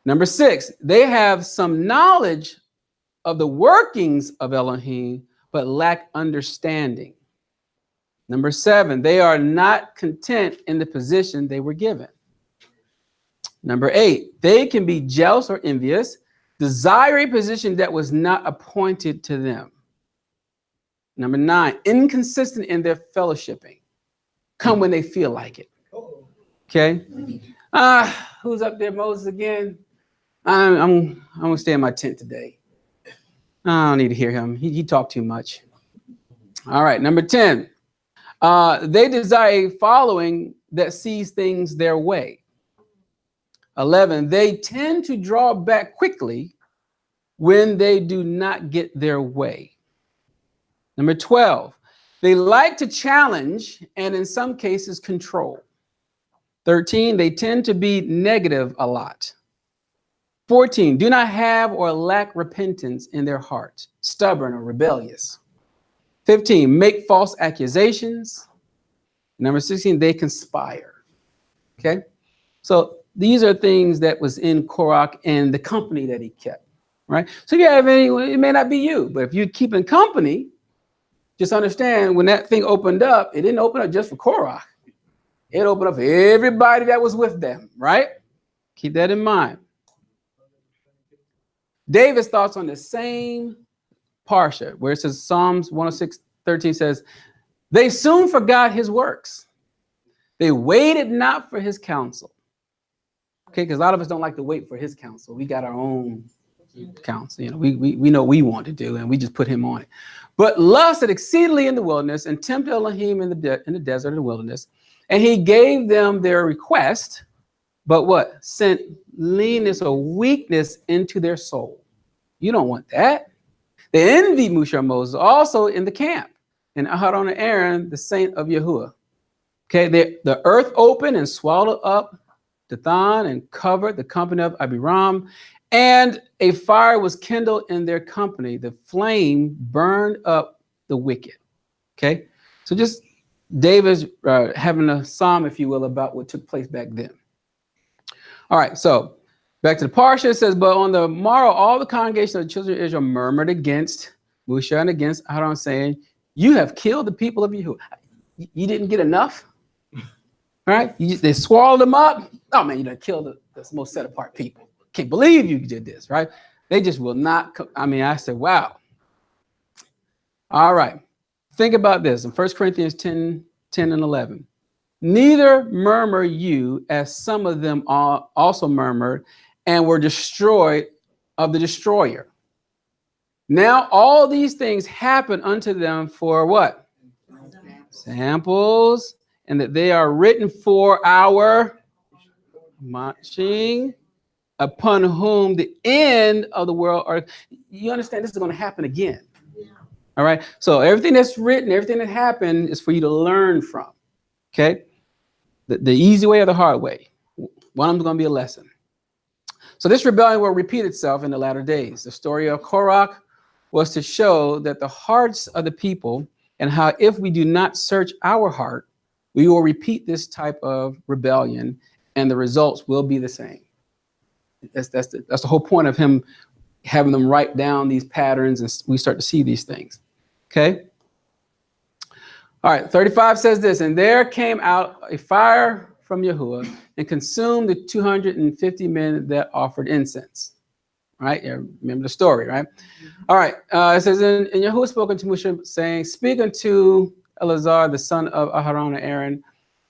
Number six, they have some knowledge of the workings of Elohim, but lack understanding. Number seven, they are not content in the position they were given. Number eight, they can be jealous or envious, desire a position that was not appointed to them. Number nine, inconsistent in their fellowshipping. Come when they feel like it. Okay. Who's up there, Moses, again? I'm gonna stay in my tent today. I don't need to hear him. He talked too much. All right, number 10. They desire a following that sees things their way. 11. They tend to draw back quickly when they do not get their way. Number 12. They like to challenge and in some cases control. 13. They tend to be negative a lot. 14, do not have or lack repentance in their hearts, stubborn or rebellious. 15, make false accusations. Number 16, they conspire. Okay, so these are things that was in Korach and the company that he kept, right? So if you have anyone, it may not be you, but if you're keeping company, just understand when that thing opened up, it didn't open up just for Korach. It opened up for everybody that was with them, right? Keep that in mind. David's thoughts on the same Parsha, where it says Psalms 106:13 says, they soon forgot his works. They waited not for his counsel. Okay, because a lot of us don't like to wait for his counsel. We got our own counsel. You know, we know what we want to do, and we just put him on it. But lusted exceedingly in the wilderness and tempted Elohim in the desert and the wilderness. And he gave them their request, but what? Sent leanness or weakness into their soul. You don't want that. They envied Moshe and Moses also in the camp, and Aharon and Aaron, the saint of Yahuah. Okay, the earth opened and swallowed up Dathan and covered the company of Abiram, and a fire was kindled in their company. The flame burned up the wicked. Okay, so just David's having a psalm, if you will, about what took place back then. All right, so back to the Parsha. It says, but on the morrow, all the congregation of the children of Israel murmured against Musha and against Aaron, saying, you have killed the people of Yahuah. You didn't get enough? Right? They swallowed them up. Oh, man, you done killed the most set apart people. Can't believe you did this, right? They just will not. I said, wow. All right. Think about this in 1 Corinthians 10 and 11. Neither murmur you, as some of them also murmured and were destroyed of the destroyer. Now all these things happen unto them for what? Samples, and that they are written for our marching, upon whom the end of the world are. You understand this is going to happen again. All right. So everything that's written, everything that happened is for you to learn from. Okay. The easy way or the hard way. One of them is going to be a lesson. So this rebellion will repeat itself in the latter days. The story of Korach was to show that the hearts of the people, and how if we do not search our heart, we will repeat this type of rebellion and the results will be the same. That's the whole point of him having them write down these patterns, and we start to see these things. Okay. All right. 35 says this, and there came out a fire from Yahuah and consumed the 250 men that offered incense. Right. Yeah, remember the story, right? All right. It says, and Yahuah spoke unto Moshe, saying, speak unto Eleazar, the son of Aharon and Aaron,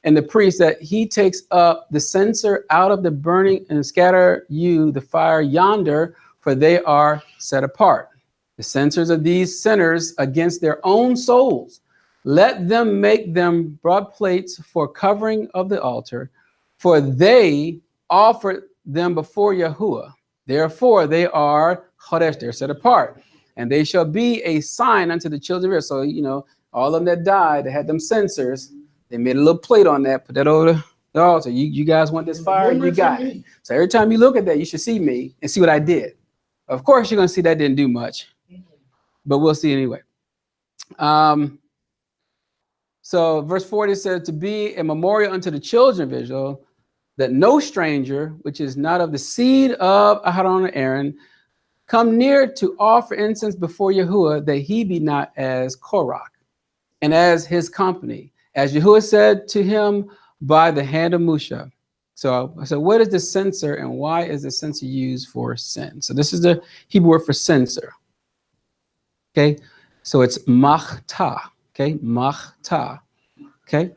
and the priest, that he takes up the censer out of the burning and scatter you the fire yonder, for they are set apart. The censers of these sinners against their own souls. Let them make them broad plates for covering of the altar, for they offered them before Yahuah. Therefore they are Chodesh, they're set apart, and they shall be a sign unto the children of Israel. So, all of them that died, they had them censers. They made a little plate on that, put that over the altar. You guys want this fire? You got it. So every time you look at that, you should see me and see what I did. Of course, you're going to see that didn't do much, but we'll see anyway. So verse 40 says, to be a memorial unto the children of Israel, that no stranger, which is not of the seed of Aharon and Aaron, come near to offer incense before Yahuah, that he be not as Korach, and as his company, as Yahuah said to him by the hand of Musha. So what is the censer, and why is the censer used for sin? So this is the Hebrew word for censer. Okay, so it's machta. Okay, machta. Okay,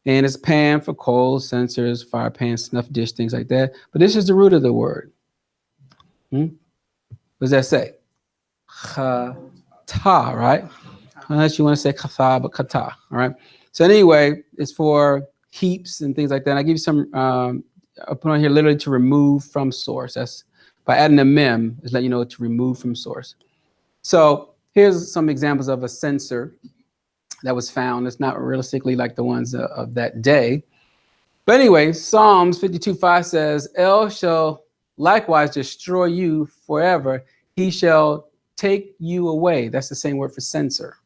and it's pan for coal, censers, fire pan, snuff dish, things like that. But this is the root of the word. What does that say? Chata, right? Unless you want to say kata, but kata. All right. So anyway, it's for heaps and things like that. And I give you some. I put on here literally to remove from source. That's by adding a mem, is let you know to remove from source. So here's some examples of a censer that was found. It's not realistically like the ones of that day. But anyway, Psalms 52:5 says, El shall likewise destroy you forever. He shall take you away. That's the same word for censer.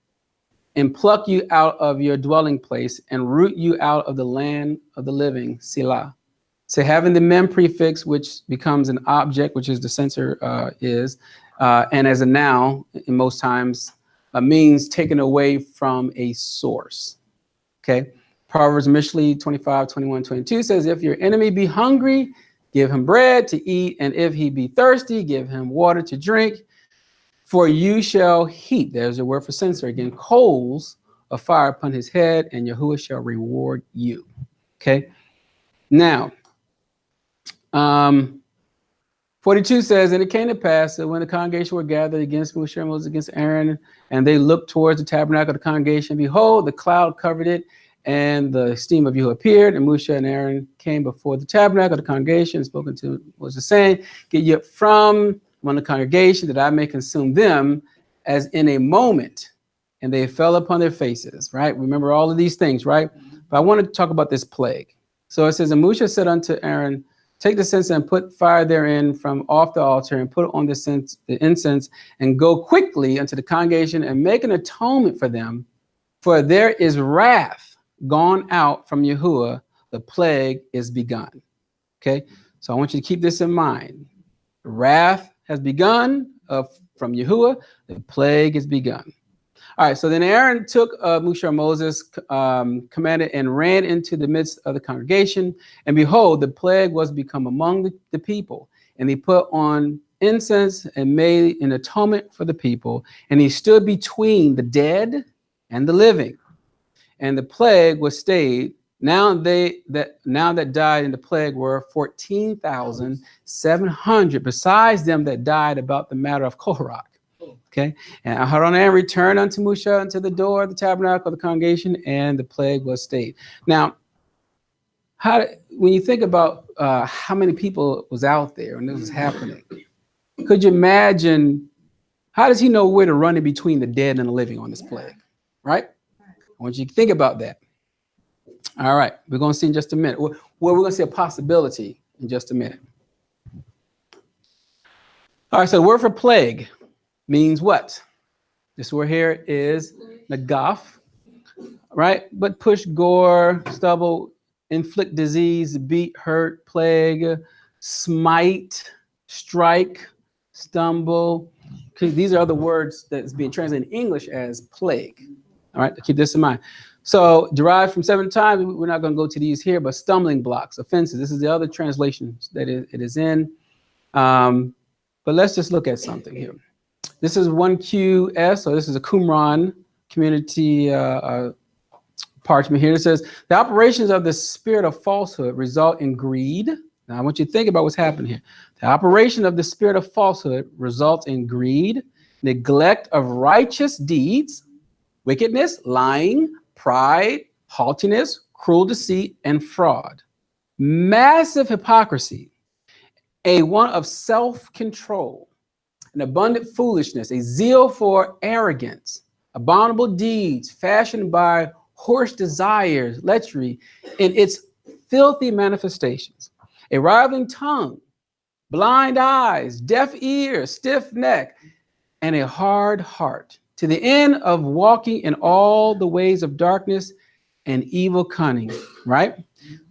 And pluck you out of your dwelling place and root you out of the land of the living. Selah. So having the mem prefix, which becomes an object, which is the censer and as a noun, in most times, means taken away from a source. Okay. Proverbs Mishlei 25:21-22 says, if your enemy be hungry, give him bread to eat, and if he be thirsty, give him water to drink. For you shall heap, there's a word for censer again, coals of fire upon his head, and Yahuah shall reward you. Okay. Now, 42 says, and it came to pass that when the congregation were gathered against Moshe and Moses against Aaron, and they looked towards the tabernacle of the congregation, behold, the cloud covered it, and the steam of Yahuah appeared, and Moshe and Aaron came before the tabernacle of the congregation and spoken to Moses, saying, get ye up from among the congregation, that I may consume them as in a moment. And they fell upon their faces, right? Remember all of these things, right? But I want to talk about this plague. So it says, and Moshe said unto Aaron, take the censer and put fire therein from off the altar and put it on the incense and go quickly unto the congregation and make an atonement for them. For there is wrath gone out from Yahuah, the plague is begun. Okay, so I want you to keep this in mind. Wrath has begun from Yahuah, the plague is begun. All right, so then Aaron took Moshe or Moses commanded and ran into the midst of the congregation. And behold, the plague was become among the people. And he put on incense and made an atonement for the people. And he stood between the dead and the living. And the plague was stayed. Now that died in the plague were 14,700, besides them that died about the matter of Korach. Okay, and Aharon returned unto Moshe unto the door of the tabernacle of the congregation, and the plague was stayed. Now, when you think about how many people was out there when this was happening, could you imagine how does he know where to run in between the dead and the living on this plague? Right? I want you to think about that. All right, we're going to see in just a minute. Well, we're going to see a possibility in just a minute. All right, so the word for plague means what? This word here is nagaf, right? But push, gore, stubble, inflict disease, beat, hurt, plague, smite, strike, stumble. These are other words that's being translated in English as plague. All right, keep this in mind. So derived from 7 times, we're not going to go to these here, but stumbling blocks, offenses. This is the other translations that it is in. But let's just look at something here. This is 1QS, so this is a Qumran community parchment here. It says, the operations of the spirit of falsehood result in greed. Now, I want you to think about what's happening here. The operation of the spirit of falsehood results in greed, neglect of righteous deeds, wickedness, lying, pride, haughtiness, cruel deceit, and fraud. Massive hypocrisy, a want of self-control, an abundant foolishness, a zeal for arrogance, abominable deeds fashioned by horse desires, lechery, in its filthy manifestations, a rivaling tongue, blind eyes, deaf ears, stiff neck, and a hard heart, to the end of walking in all the ways of darkness and evil cunning, right?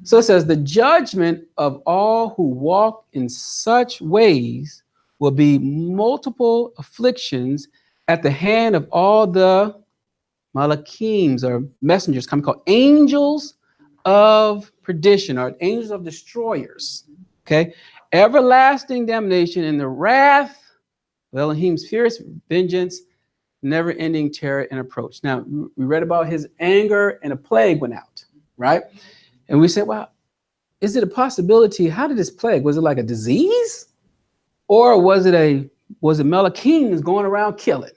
So it says, the judgment of all who walk in such ways will be multiple afflictions at the hand of all the malachims, or messengers, called angels of perdition, or angels of destroyers. Okay, everlasting damnation in the wrath of Elohim's fierce vengeance, never-ending terror and approach. Now, we read about his anger and a plague went out, right? And we said, well, is it a possibility? How did this plague? Was it like a disease? Or was it Malachims going around killing?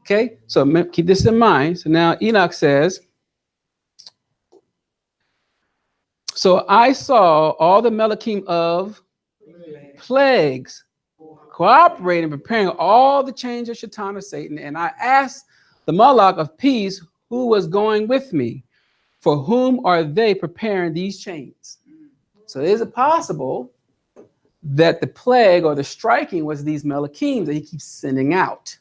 Okay, so keep this in mind. So now Enoch says, so I saw all the Malachim of plagues cooperating, preparing all the change of Shaitan of Satan. And I asked the Malach of peace who was going with me, for whom are they preparing these chains? So is it possible that the plague or the striking was these Malachim that he keeps sending out,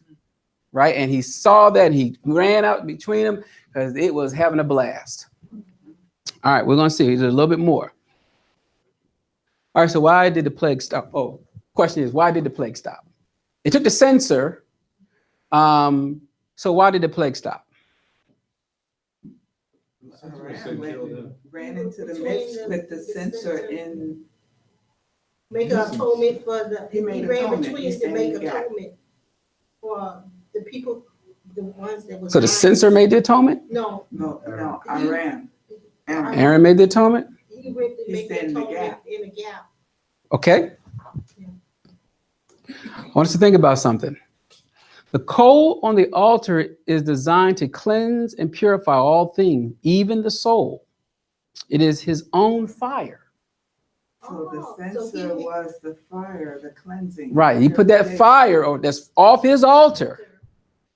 right? And he saw that, he ran out between them because it was having a blast. All right, we're going to see. There's a little bit more. All right, so why did the plague stop? Oh, question is, why did the plague stop? It took the censer. So why did the plague stop? Ran into the midst with the censer in. Make an atonement for the, He made he ran atonement. between He's to make saying, yeah. atonement for the people, the ones that was. So the censer made the atonement? No. No, Aaron. Aaron made the atonement? He went to He make the stand in the atonement gap. in the gap. Okay. I want us to think about something. The coal on the altar is designed to cleanse and purify all things, even the soul. It is his own fire. So the censer was the fire, the cleansing. Right. You put that fire that's off his altar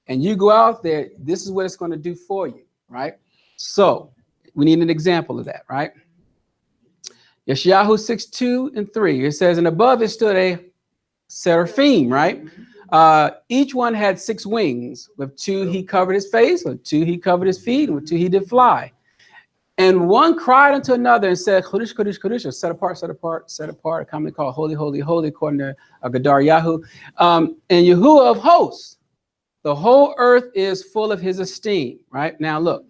and you go out there, this is what it's going to do for you, right? So we need an example of that, right? Yeshayahu 6:2-3. It says, and above it stood a seraphim, right? Each one had 6 wings. With 2 he covered his face, with 2 he covered his feet, and with 2 he did fly. And one cried unto another and said, Kodesh, Kodesh, Kodesh, or set apart, set apart, set apart, commonly called holy, holy, holy, according to Yahuah. And Yahuah of hosts, the whole earth is full of his esteem, right? Now look.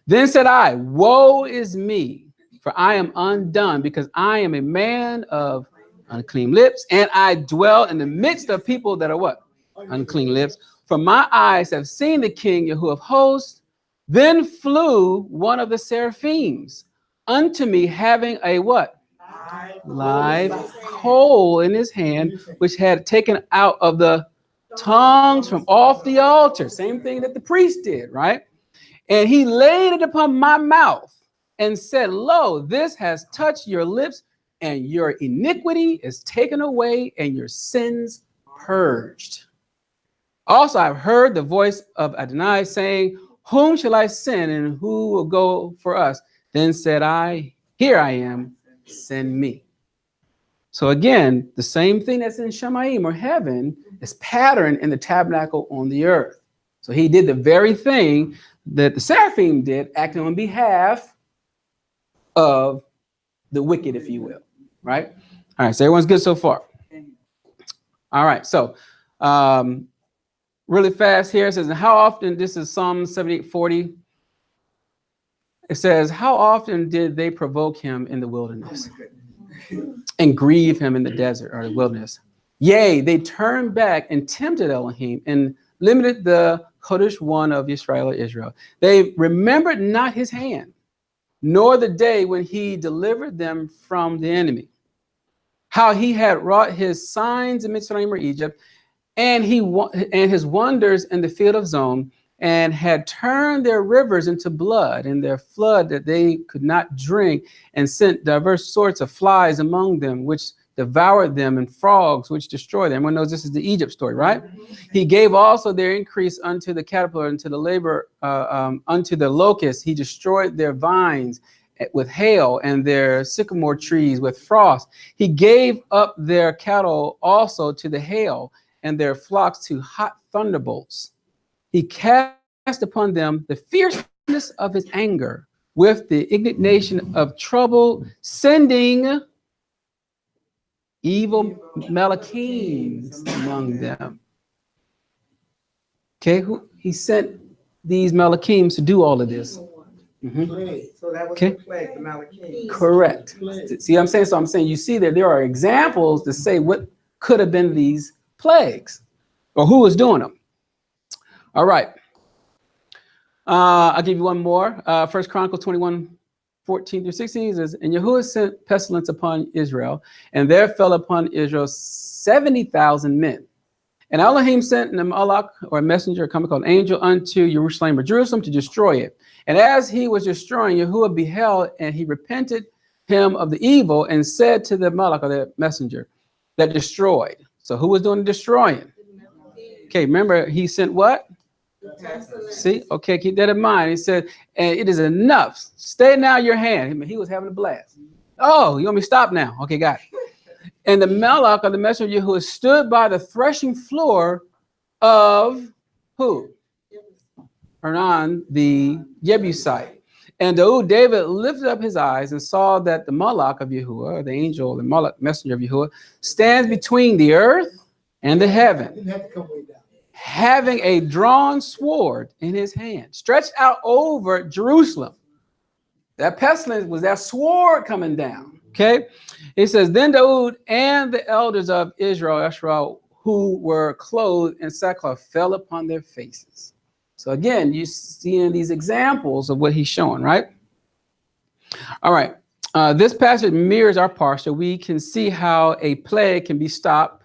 Then said I, woe is me, for I am undone, because I am a man of unclean lips, and I dwell in the midst of people that are what? Unclean lips. For my eyes have seen the King, Yahuah of hosts. Then flew one of the seraphims unto me, having a what? Live coal in his hand, which had taken out of the tongues from off the altar. Same thing that the priest did, right? And he laid it upon my mouth and said, lo, this has touched your lips, and your iniquity is taken away, and your sins purged. Also, I've heard the voice of Adonai saying, whom shall I send, and who will go for us? Then said I, here I am, send me. So again, the same thing that's in Shemaim, or heaven, is patterned in the tabernacle on the earth. So he did the very thing that the seraphim did, acting on behalf of the wicked, if you will, right? All right, so everyone's good so far. All right, so really fast here, it says, how often, this is Psalm 78:40. It says, how often did they provoke him in the wilderness and grieve him in the desert or the wilderness? Yea, they turned back and tempted Elohim and limited the Kodesh one of Israel or Israel. They remembered not his hand, nor the day when he delivered them from the enemy. How he had wrought his signs in Mitzrayim or Egypt, and his wonders in the field of Zon, and had turned their rivers into blood, and their flood that they could not drink, and sent diverse sorts of flies among them, which devoured them, and frogs which destroyed them. Everyone knows this is the Egypt story, right? He gave also their increase unto the caterpillar, unto the labor, unto the locust. He destroyed their vines with hail, and their sycamore trees with frost. He gave up their cattle also to the hail, and their flocks to hot thunderbolts. He cast upon them the fierceness of his anger with the indignation of trouble, sending evil Malachims among them. Okay, he sent these Malachims to do all of this. So that was Okay. the plague, the Malachim. Correct. See what I'm saying? So I'm saying you see that there are examples to say what could have been these plagues or who was doing them. All right. I'll give you one more. First Chronicles 21:14-16 says, and Yahuah sent pestilence upon Israel, and there fell upon Israel 70,000 men. And Elohim sent a malach, or a messenger, a called angel, unto Jerusalem or Jerusalem to destroy it. And as he was destroying, Yahuah beheld, and he repented him of the evil, and said to the malach, or the messenger, that destroyed. So who was doing the destroying? Okay, remember he sent what? See, okay, keep that in mind. He said, and it is enough. Stay now your hand. He was having a blast. Oh, you want me to stop now? Okay, got it. And the malach, or the messenger, who stood by the threshing floor of who? Hernan, the Jebusite. And David lifted up his eyes and saw that the malach of Yahuah, the angel, the malach, messenger of Yahuah, stands between the earth and the heaven, Didn't have to come way down. having a drawn sword in his hand, stretched out over Jerusalem. That pestilence was that sword coming down. Okay. It says, then Daud and the elders of Israel, who were clothed in sackcloth, fell upon their faces. So again, you see in these examples of what he's showing, right? All right. This passage mirrors our parsha. We can see how a plague can be stopped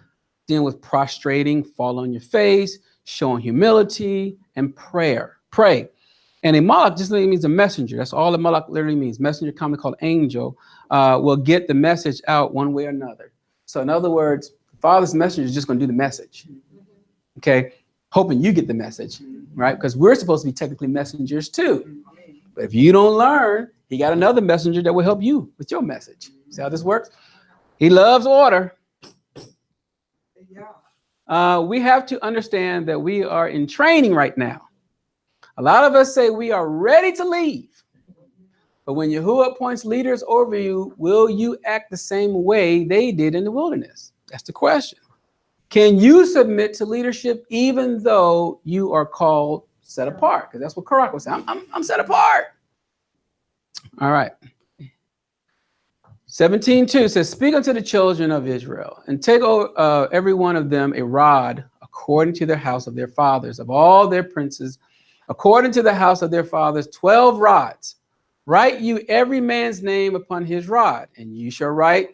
dealing with prostrating, fall on your face, showing humility, and prayer. Pray. And a malach just literally means a messenger. That's all a malach literally means. Messenger, commonly called angel, will get the message out one way or another. So in other words, Father's messenger is just going to do the message. Okay, hoping you get the message, right? Because we're supposed to be technically messengers too. But if you don't learn, he got another messenger that will help you with your message. See how this works? He loves order. Yeah. We have to understand that we are in training right now. A lot of us say we are ready to leave. But when Yahuah appoints leaders over you, will you act the same way they did in the wilderness? That's the question. Can you submit to leadership even though you are called set apart? Because that's what Karak was saying. I'm set apart. All right. 17:2 says, speak unto the children of Israel and take every one of them a rod according to their house of their fathers, of all their princes, according to the house of their fathers, 12 rods. Write you every man's name upon his rod, and you shall write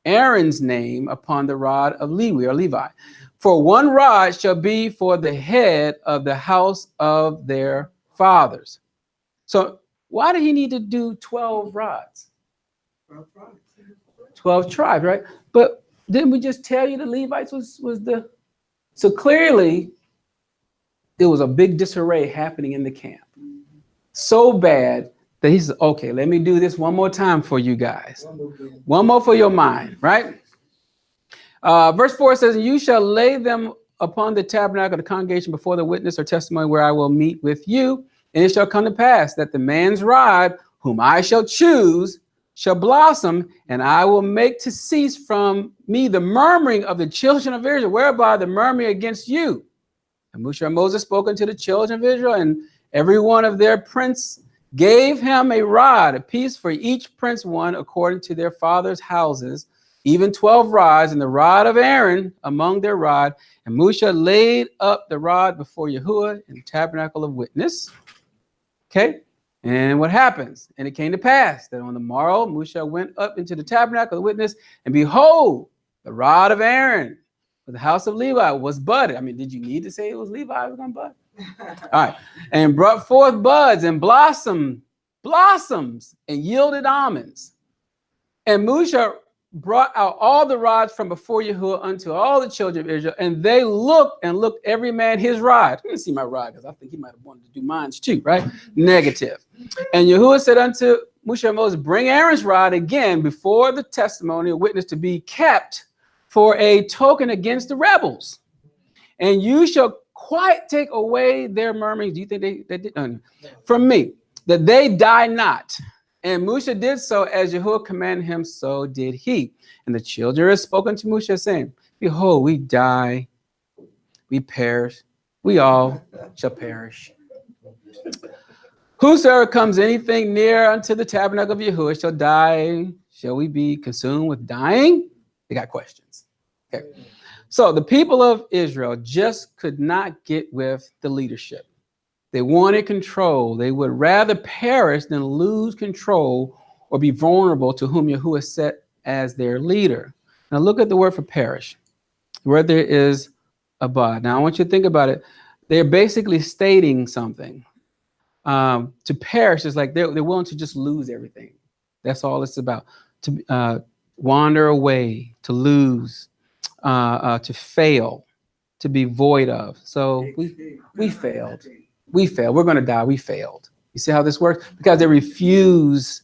Aaron's name upon the rod of Levi. For one rod shall be for the head of the house of their fathers. So why did he need to do 12 rods? 12 tribes, right? But didn't we just tell you the Levites was the... So clearly, there was a big disarray happening in the camp. So bad that he said, okay, let me do this one more time for you guys. One more for your mind, right? Verse 4 says, you shall lay them upon the tabernacle of the congregation before the witness or testimony where I will meet with you. And it shall come to pass that the man's rod, whom I shall choose, shall blossom, and I will make to cease from me the murmuring of the children of Israel, whereby the murmuring against you. And Moses spoke unto the children of Israel, and every one of their prince gave him a rod, a piece for each prince one, according to their fathers' houses, even 12 rods, and the rod of Aaron among their rod. And Moshe laid up the rod before Yahuah in the tabernacle of witness. Okay, and what happens? And it came to pass that on the morrow, Moshe went up into the tabernacle of witness, and behold, the rod of Aaron for the house of Levi was budded. I mean, did you need to say it was Levi who was going to bud? All right, and brought forth buds and blossoms, and yielded almonds. And Moshe brought out all the rods from before Yahuah unto all the children of Israel, and they looked every man his rod. Let me see my rod, because I think he might have wanted to do mine too, right? Negative. And Yahuah said unto Moshe and Moses, bring Aaron's rod again before the testimony of witness to be kept for a token against the rebels. And you shall quite take away their murmurings. Do you think they did? From me, that they die not. And Moshe did so as Yahuah commanded him, so did he. And the children have spoken to Moshe, saying, behold, we die, we perish, we all shall perish. Whosoever comes anything near unto the tabernacle of Yahuah shall die. Shall we be consumed with dying? They got questions. Okay. So the people of Israel just could not get with the leadership. They wanted control. They would rather perish than lose control or be vulnerable to whom Yahuah set as their leader. Now look at the word for perish. The word there is abad. Now I want you to think about it. They're basically stating something. To perish is like they're willing to just lose everything. That's all it's about. To wander away, to lose, to fail, to be void of. So we failed. We failed. We're going to die. We failed. You see how this works? Because they refuse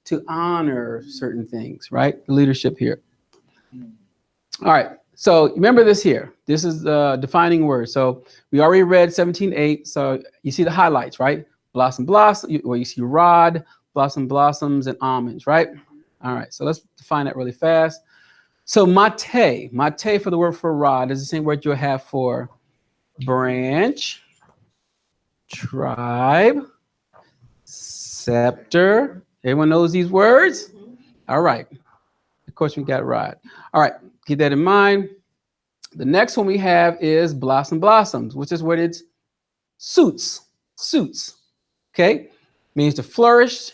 to honor certain things, right? The leadership here. All right. So remember this here. This is the defining word. So we already read 17:8. So you see the highlights, right? Blossom, where you see rod, blossoms, and almonds, right? All right. So let's define that really fast. So mate for the word for rod is the same word you'll have for branch, tribe, scepter. Everyone knows these words? All right. Of course, we got rod. All right. Keep that in mind. The next one we have is blossoms, which is what it's suits. Okay. Means to flourish,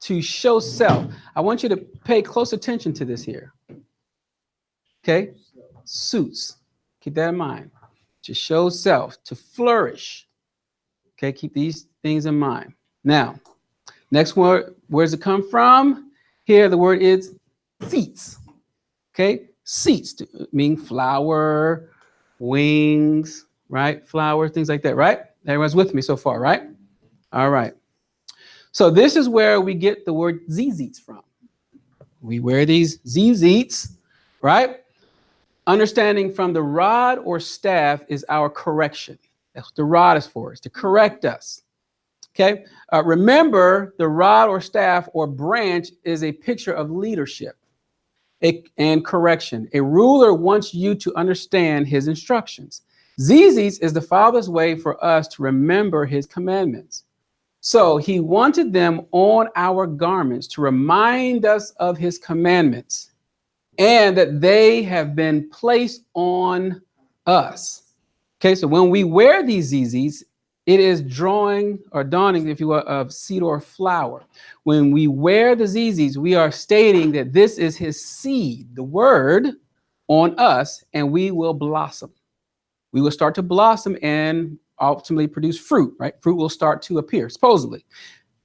to show self. I want you to pay close attention to this here. Okay. Suits. Keep that in mind. To show self, to flourish. Okay, keep these things in mind. Now, next word, where does it come from? Here, the word is seats. Okay, seats mean flower, wings, right? Flowers, things like that, right? Everyone's with me so far, right? All right. So this is where we get the word zizits from. We wear these zizits, right? Understanding from the rod or staff is our correction. That's what the rod is for, is to correct us. Okay. Remember, the rod or staff or branch is a picture of leadership and correction. A ruler wants you to understand his instructions. Zizits is the Father's way for us to remember his commandments. So he wanted them on our garments to remind us of his commandments and that they have been placed on us. Okay, so when we wear these zizits, it is drawing or dawning, if you will, of seed or flower. When we wear the zizits, we are stating that this is his seed, the word, on us, and we will blossom. We will start to blossom and ultimately produce fruit, right? Fruit will start to appear, supposedly.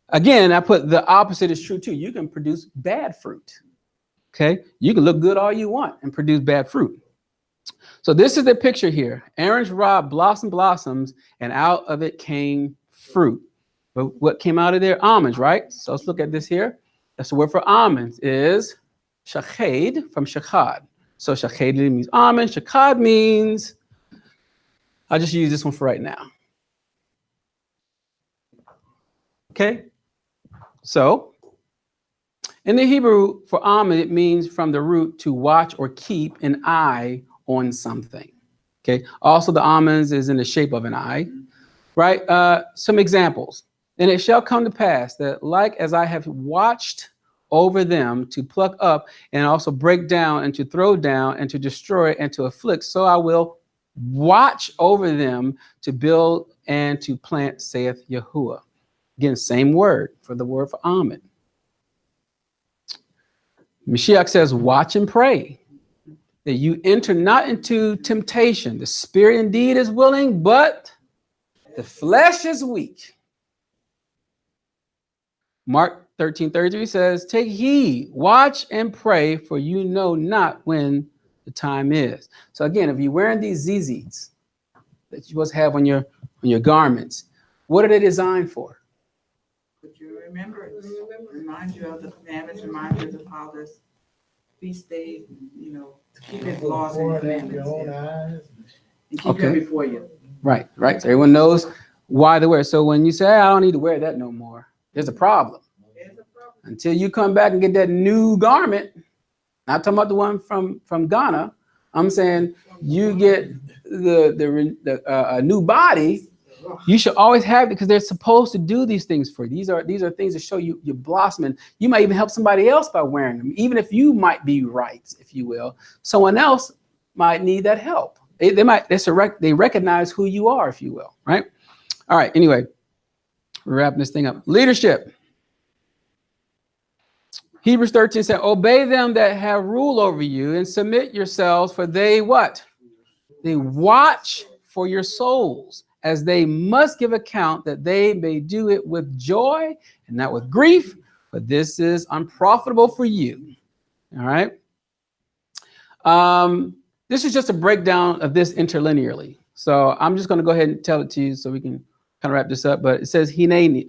Again, I put the opposite is true too. You can produce bad fruit. Okay, you can look good all you want and produce bad fruit. So this is the picture here. Aaron's rod blossoms, and out of it came fruit. But what came out of there? Almonds, right? So let's look at this here. That's the word for almonds is shachad from shachad. So shachad means almond. Shachad means, I'll just use this one for right now. Okay. So in the Hebrew for almond, it means from the root to watch or keep an eye on something. Okay. Also, the almonds is in the shape of an eye, right? Some examples. And it shall come to pass that, like as I have watched over them to pluck up and also break down and to throw down and to destroy and to afflict, so I will watch over them to build and to plant, saith Yahuah. Again, same word for the word for almond. Mashiach says, watch and pray that you enter not into temptation. The spirit indeed is willing, but the flesh is weak. Mark 13:33 says, take heed, watch and pray, for you know not when the time is. So again, if you're wearing these zizits that you're supposed to have on your garments, what are they designed for? But you remember, remind you of the commandments, remind you of the Father's feast days, you know, to keep his laws and commandments. And keep it before you. Right. So everyone knows why they wear it. So when you say, I don't need to wear that no more, there's a problem. Until you come back and get that new garment, not talking about the one from Ghana, I'm saying you get a new body. You should always have it because they're supposed to do these things for you. These are things that show you you're blossoming. You might even help somebody else by wearing them. Even if you might be right, if you will, someone else might need that help. They recognize who you are, if you will, right? All right. Anyway, we're wrapping this thing up. Leadership. Hebrews 13 said, obey them that have rule over you and submit yourselves, for they what? They watch for your souls, as they must give account, that they may do it with joy and not with grief, but this is unprofitable for you. All right. This is just a breakdown of this interlinearly. So I'm just going to go ahead and tell it to you so we can kind of wrap this up. But it says, hine,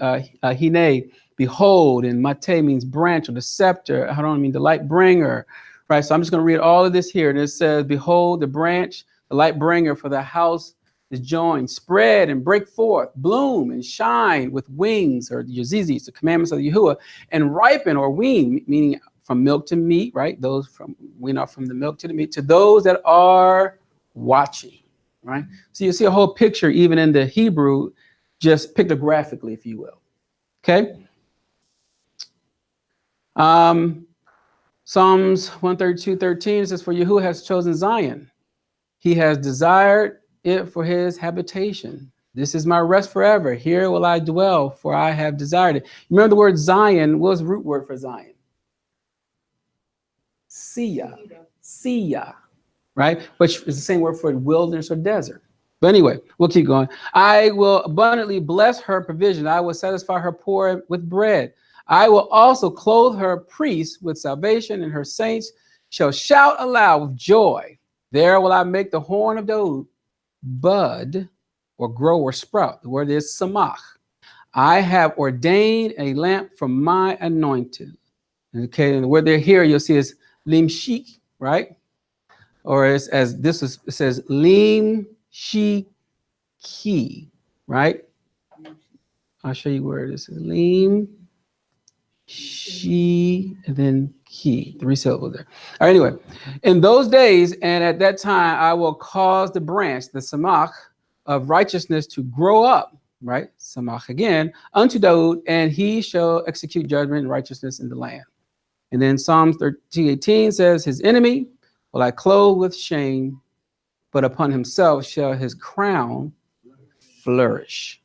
behold, and mate means branch or the scepter. I don't mean the light bringer, right? So I'm just going to read all of this here. And it says, behold, the branch, the light bringer for the house is joined, spread and break forth, bloom and shine with wings, or your zizis, the commandments of Yahuah, and ripen or wean, meaning from milk to meat, right? Those from wean off from the milk to the meat, to those that are watching, right? So you see a whole picture, even in the Hebrew, just pictographically, if you will. Okay. Psalms 132:13 says, for Yahuah has chosen Zion. He has desired it for his habitation. This is my rest forever. Here will I dwell, for I have desired it. Remember the word Zion. What was the root word for Zion? Sia, right? Which is the same word for wilderness or desert. But anyway, we'll keep going. I will abundantly bless her provision. I will satisfy her poor with bread. I will also clothe her priests with salvation, and her saints shall shout aloud with joy. There will I make the horn of David bud or grow or sprout. The word is samach. I have ordained a lamp for my anointed. Okay, and where they're here, you'll see is limshik, right? Or it says limshiki, right? I'll show you where it is. Lim, she, and then ki, 3 syllables there. All right, anyway, in those days and at that time, I will cause the branch, the samach of righteousness to grow up, right? Samach again, unto Daud, and he shall execute judgment and righteousness in the land. And then Psalms 13:18 says, his enemy will I clothe with shame, but upon himself shall his crown flourish.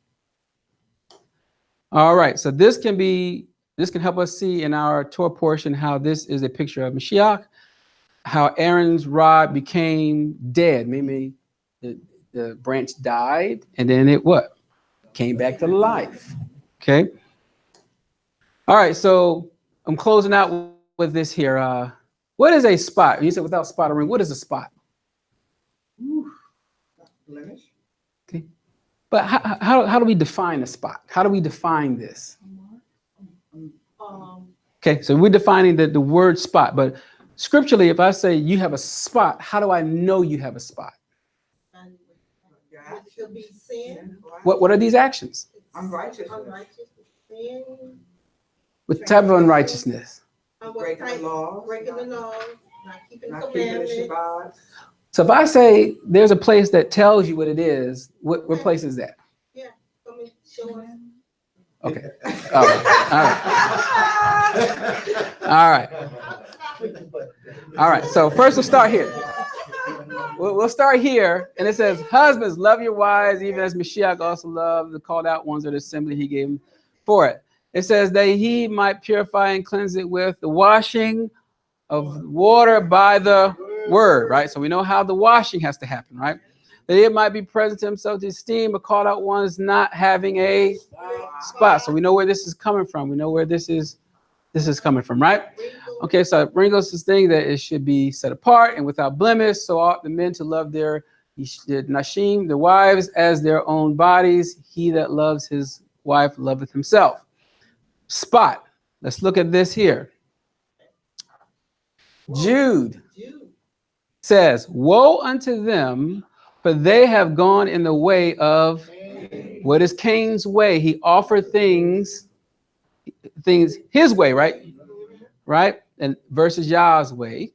All right, so this can help us see in our Torah portion how this is a picture of Mashiach, how Aaron's rod became dead. Maybe the branch died, and then it what? Came back to life. Okay. All right, so I'm closing out with this here. What is a spot? You said without spot or ring. What is a spot? Blemish. Okay. But how do we define a spot? How do we define this? Okay, so we're defining the word spot, but scripturally, if I say you have a spot, how do I know you have a spot? What are these actions? Unrighteous. What type of unrighteousness? Breaking the law. Not keeping Not the keeping the commandments. Shabbat. So if I say there's a place that tells you what it is, what place is that? Come and show us. Okay. All right. All right. So first we'll start here. We'll start here. And it says, husbands, love your wives, even as Mashiach also loved the called out ones of the assembly he gave him for it. It says that he might purify and cleanse it with the washing of water by the word, right? So we know how the washing has to happen, right? That it might be present to himself to esteem a called out ones not having a spot. So we know where this is coming from. We know where this is coming from, right? Okay, so it brings us this thing that it should be set apart and without blemish. So ought the men to love their nashim, their wives, as their own bodies. He that loves his wife loveth himself. Spot. Let's look at this here. Jude says, woe unto them, for they have gone in the way of, what is Cain's way? He offered things his way, right? Right? And versus Yah's way.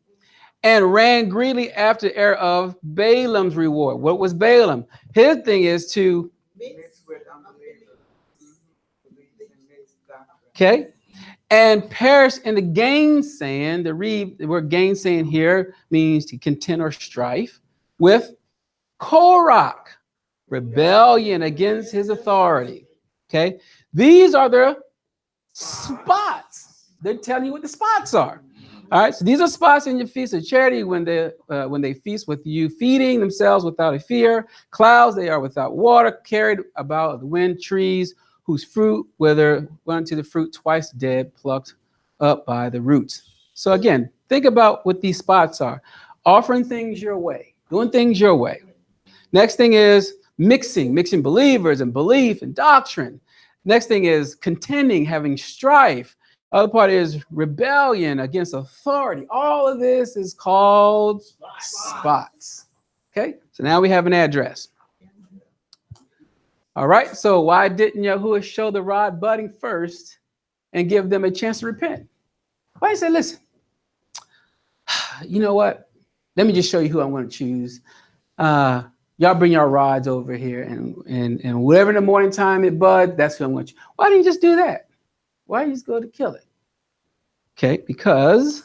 And ran greedily after the heir of Balaam's reward. What was Balaam? His thing is to, Mixed with unbelievers. okay? And perish in the gainsaying. The word gainsaying here means to contend or strife with Korach, rebellion against his authority. Okay, these are the spots. They're telling you what the spots are. All right, so these are spots in your feast of charity when they feast with you, feeding themselves without a fear. Clouds, they are without water, carried about the wind. Trees whose fruit wither, went to the fruit twice dead, plucked up by the roots. So again, think about what these spots are. Offering things your way, doing things your way. Next thing is mixing believers and belief and doctrine. Next thing is contending, having strife. Other part is rebellion against authority. All of this is called spots. Okay, so now we have an address. All right, so why didn't Yahuah show the rod budding first and give them a chance to repent? Why did he say, listen, you know what? Let me just show you who I'm going to choose. Y'all bring your rods over here, and whatever in the morning time it bud, that's who I'm going to choose. Why didn't you just do that? Why didn't you just go to kill it? Okay, because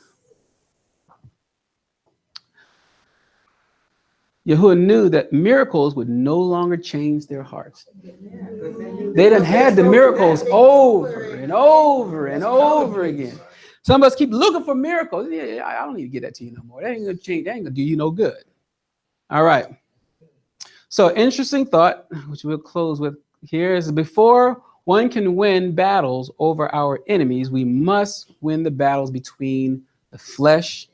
Yahuah knew that miracles would no longer change their hearts. They done had the miracles over and over and over again. Some of us keep looking for miracles. Yeah, I don't need to get that to you no more. That ain't gonna change. That ain't gonna do you no good. All right. So interesting thought, which we'll close with here, is before one can win battles over our enemies, we must win the battles between the flesh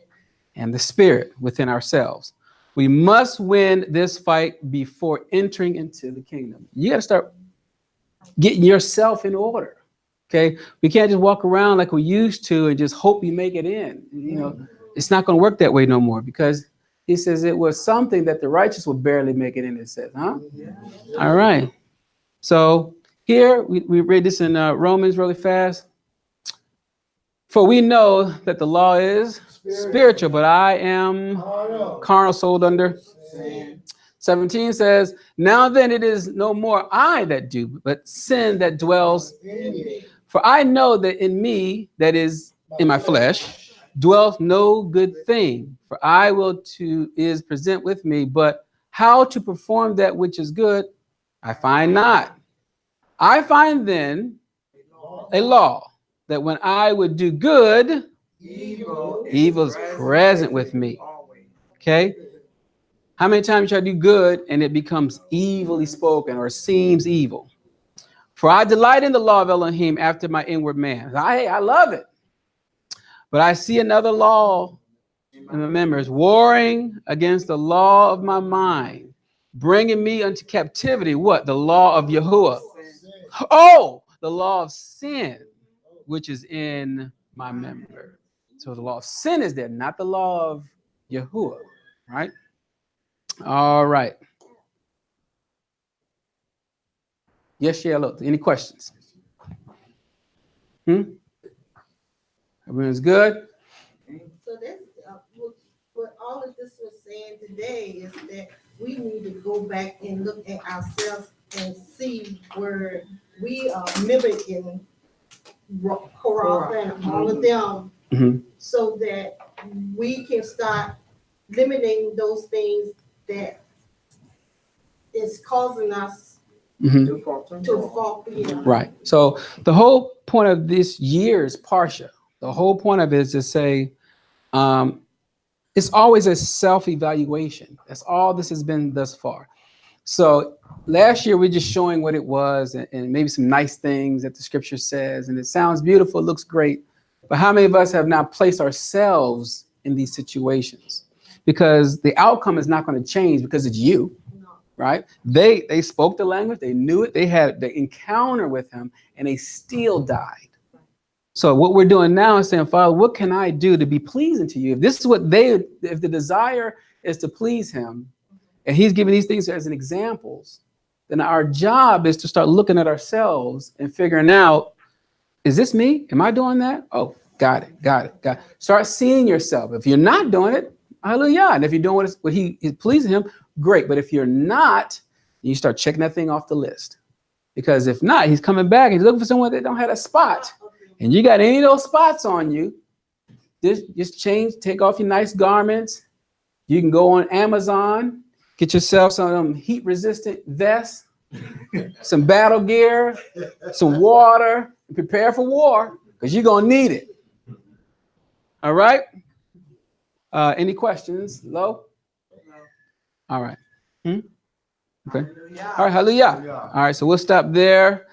and the spirit within ourselves. We must win this fight before entering into the kingdom. You got to start getting yourself in order. Okay, we can't just walk around like we used to and just hope you make it in. You know, it's not going to work that way no more, because he says it was something that the righteous will barely make it in. It says, huh? All right. So here we read this in Romans really fast. For we know that the law is spiritual, but I am carnal, sold under. 17 says, now then it is no more I that do, but sin that dwells. For I know that in me, that is in my flesh, dwells no good thing. For I will to is present with me, but how to perform that which is good, I find not. I find then a law that when I would do good, evil is present with me. Okay? How many times you try to do good and it becomes evilly spoken or seems evil? For I delight in the law of Elohim after my inward man. I love it. But I see another law in my members, warring against the law of my mind, bringing me unto captivity. What? The law of Yahuah. Oh, the law of sin, which is in my member. So the law of sin is there, not the law of Yahuah, right? All right. Yes, Shiloh. Any questions? Everyone's good? So that's what all of this was saying today is that we need to go back and look at ourselves and see where we are mimicking Korah and all of them, so that we can start eliminating those things that is causing us to fall. Right. So the whole point of this year's Parsha, the whole point of it is to say, it's always a self-evaluation. That's all this has been thus far. So last year, we're just showing what it was and maybe some nice things that the scripture says. And it sounds beautiful, it looks great. But how many of us have not placed ourselves in these situations? Because the outcome is not going to change because it's you, right? They spoke the language, they knew it, they had the encounter with him, and they still died. So what we're doing now is saying, Father, what can I do to be pleasing to you? If this is what if the desire is to please him, and he's giving these things as an examples, then our job is to start looking at ourselves and figuring out, is this me? Am I doing that? Oh, got it. Start seeing yourself. If you're not doing it, hallelujah. And if you're doing what he is pleasing him, great. But if you're not, you start checking that thing off the list. Because if not, he's coming back and he's looking for someone that don't have a spot. And you got any of those spots on you, just take off your nice garments. You can go on Amazon, get yourself some heat-resistant vests, some battle gear, some water, and prepare for war, because you're going to need it. All right? Any questions? Lo? All right. Okay. All right, hallelujah. All right, so we'll stop there.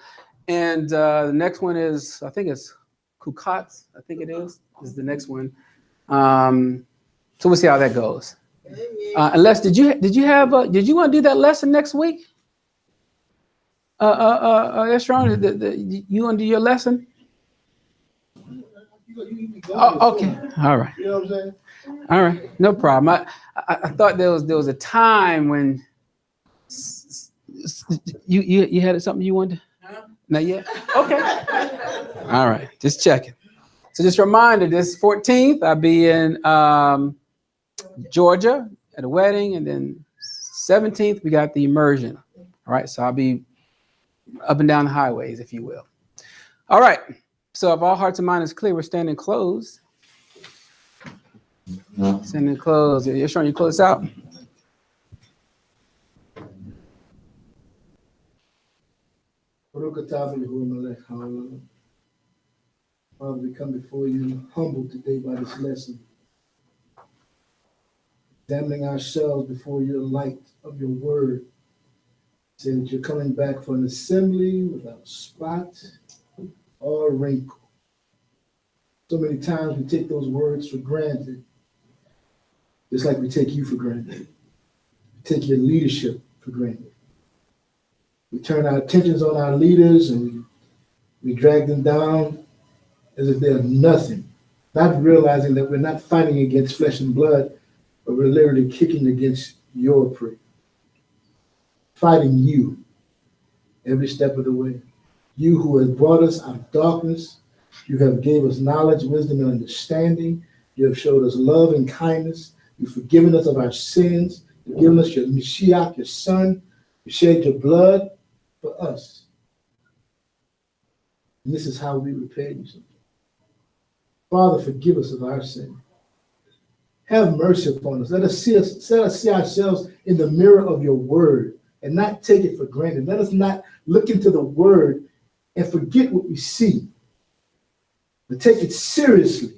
And the next one is, I think it's Kukats, I think it is the next one. So we'll see how that goes. Unless did you want to do that lesson next week? That's wrong. You want to do your lesson? Oh, okay. All right. You know what I'm saying? All right. No problem. I thought there was a time when you had something you wanted. Not yet? Okay. All right. Just checking. So just a reminder, this 14th, I'll be in Georgia at a wedding. And then 17th, we got the immersion. All right. So I'll be up and down the highways, if you will. All right. So if all hearts and minds is clear, we're standing closed. Standing closed. You're showing you close out. Father, we come before you humbled today by this lesson, examining ourselves before your light of your word, saying that you're coming back for an assembly without spot or wrinkle. So many times we take those words for granted, just like we take you for granted. We take your leadership for granted. We turn our attentions on our leaders and we drag them down as if they're nothing, not realizing that we're not fighting against flesh and blood, but we're literally kicking against your prey, fighting you every step of the way. You who has brought us out of darkness, you have gave us knowledge, wisdom, and understanding. You have showed us love and kindness. You've forgiven us of our sins. You've given us your Mashiach, your son. You shed your blood for us. And this is how we repay you. Father, forgive us of our sin. Have mercy upon us. Let us see ourselves in the mirror of your word and not take it for granted. Let us not look into the word and forget what we see, but take it seriously,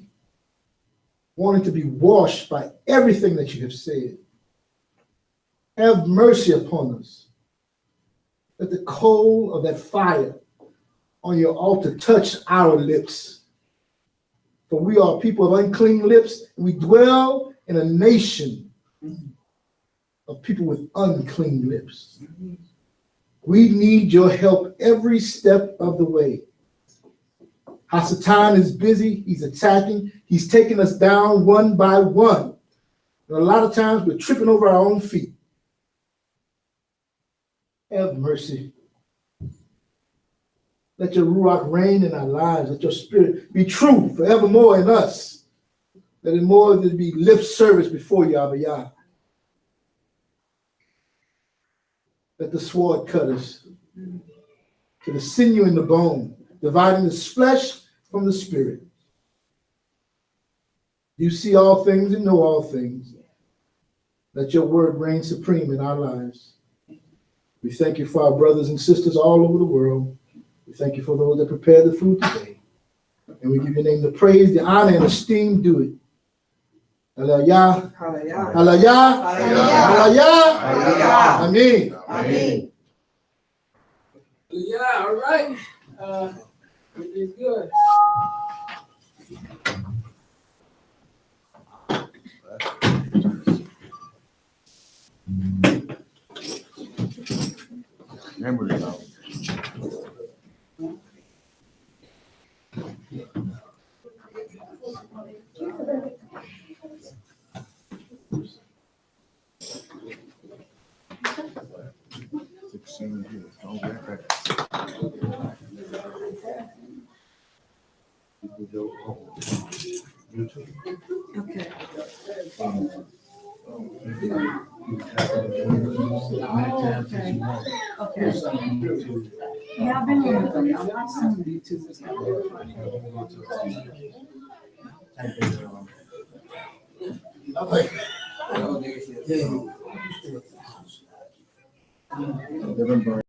wanting to be washed by everything that you have said. Have mercy upon us. Let the coal of that fire on your altar touch our lips. For we are people of unclean lips, and we dwell in a nation of people with unclean lips. We need your help every step of the way. Hasatan is busy. He's attacking. He's taking us down one by one. And a lot of times we're tripping over our own feet. Have mercy. Let your Ruach reign in our lives. Let your spirit be true forevermore in us. Let it more than be lip service before you, Abba Yah. Let the sword cut us to the sinew and the bone, dividing the flesh from the spirit. You see all things and know all things. Let your word reign supreme in our lives. We thank you for our brothers and sisters all over the world. We thank you for those that prepared the food today. And we give your name the praise, the honor, and esteem due it. Hallelujah. Hallelujah. Hallelujah. Hallelujah. Hallelujah. Amen. Amen. Yeah, all right. It's good. Remember now. Okay. Okay. Yeah, I've been on some YouTube. November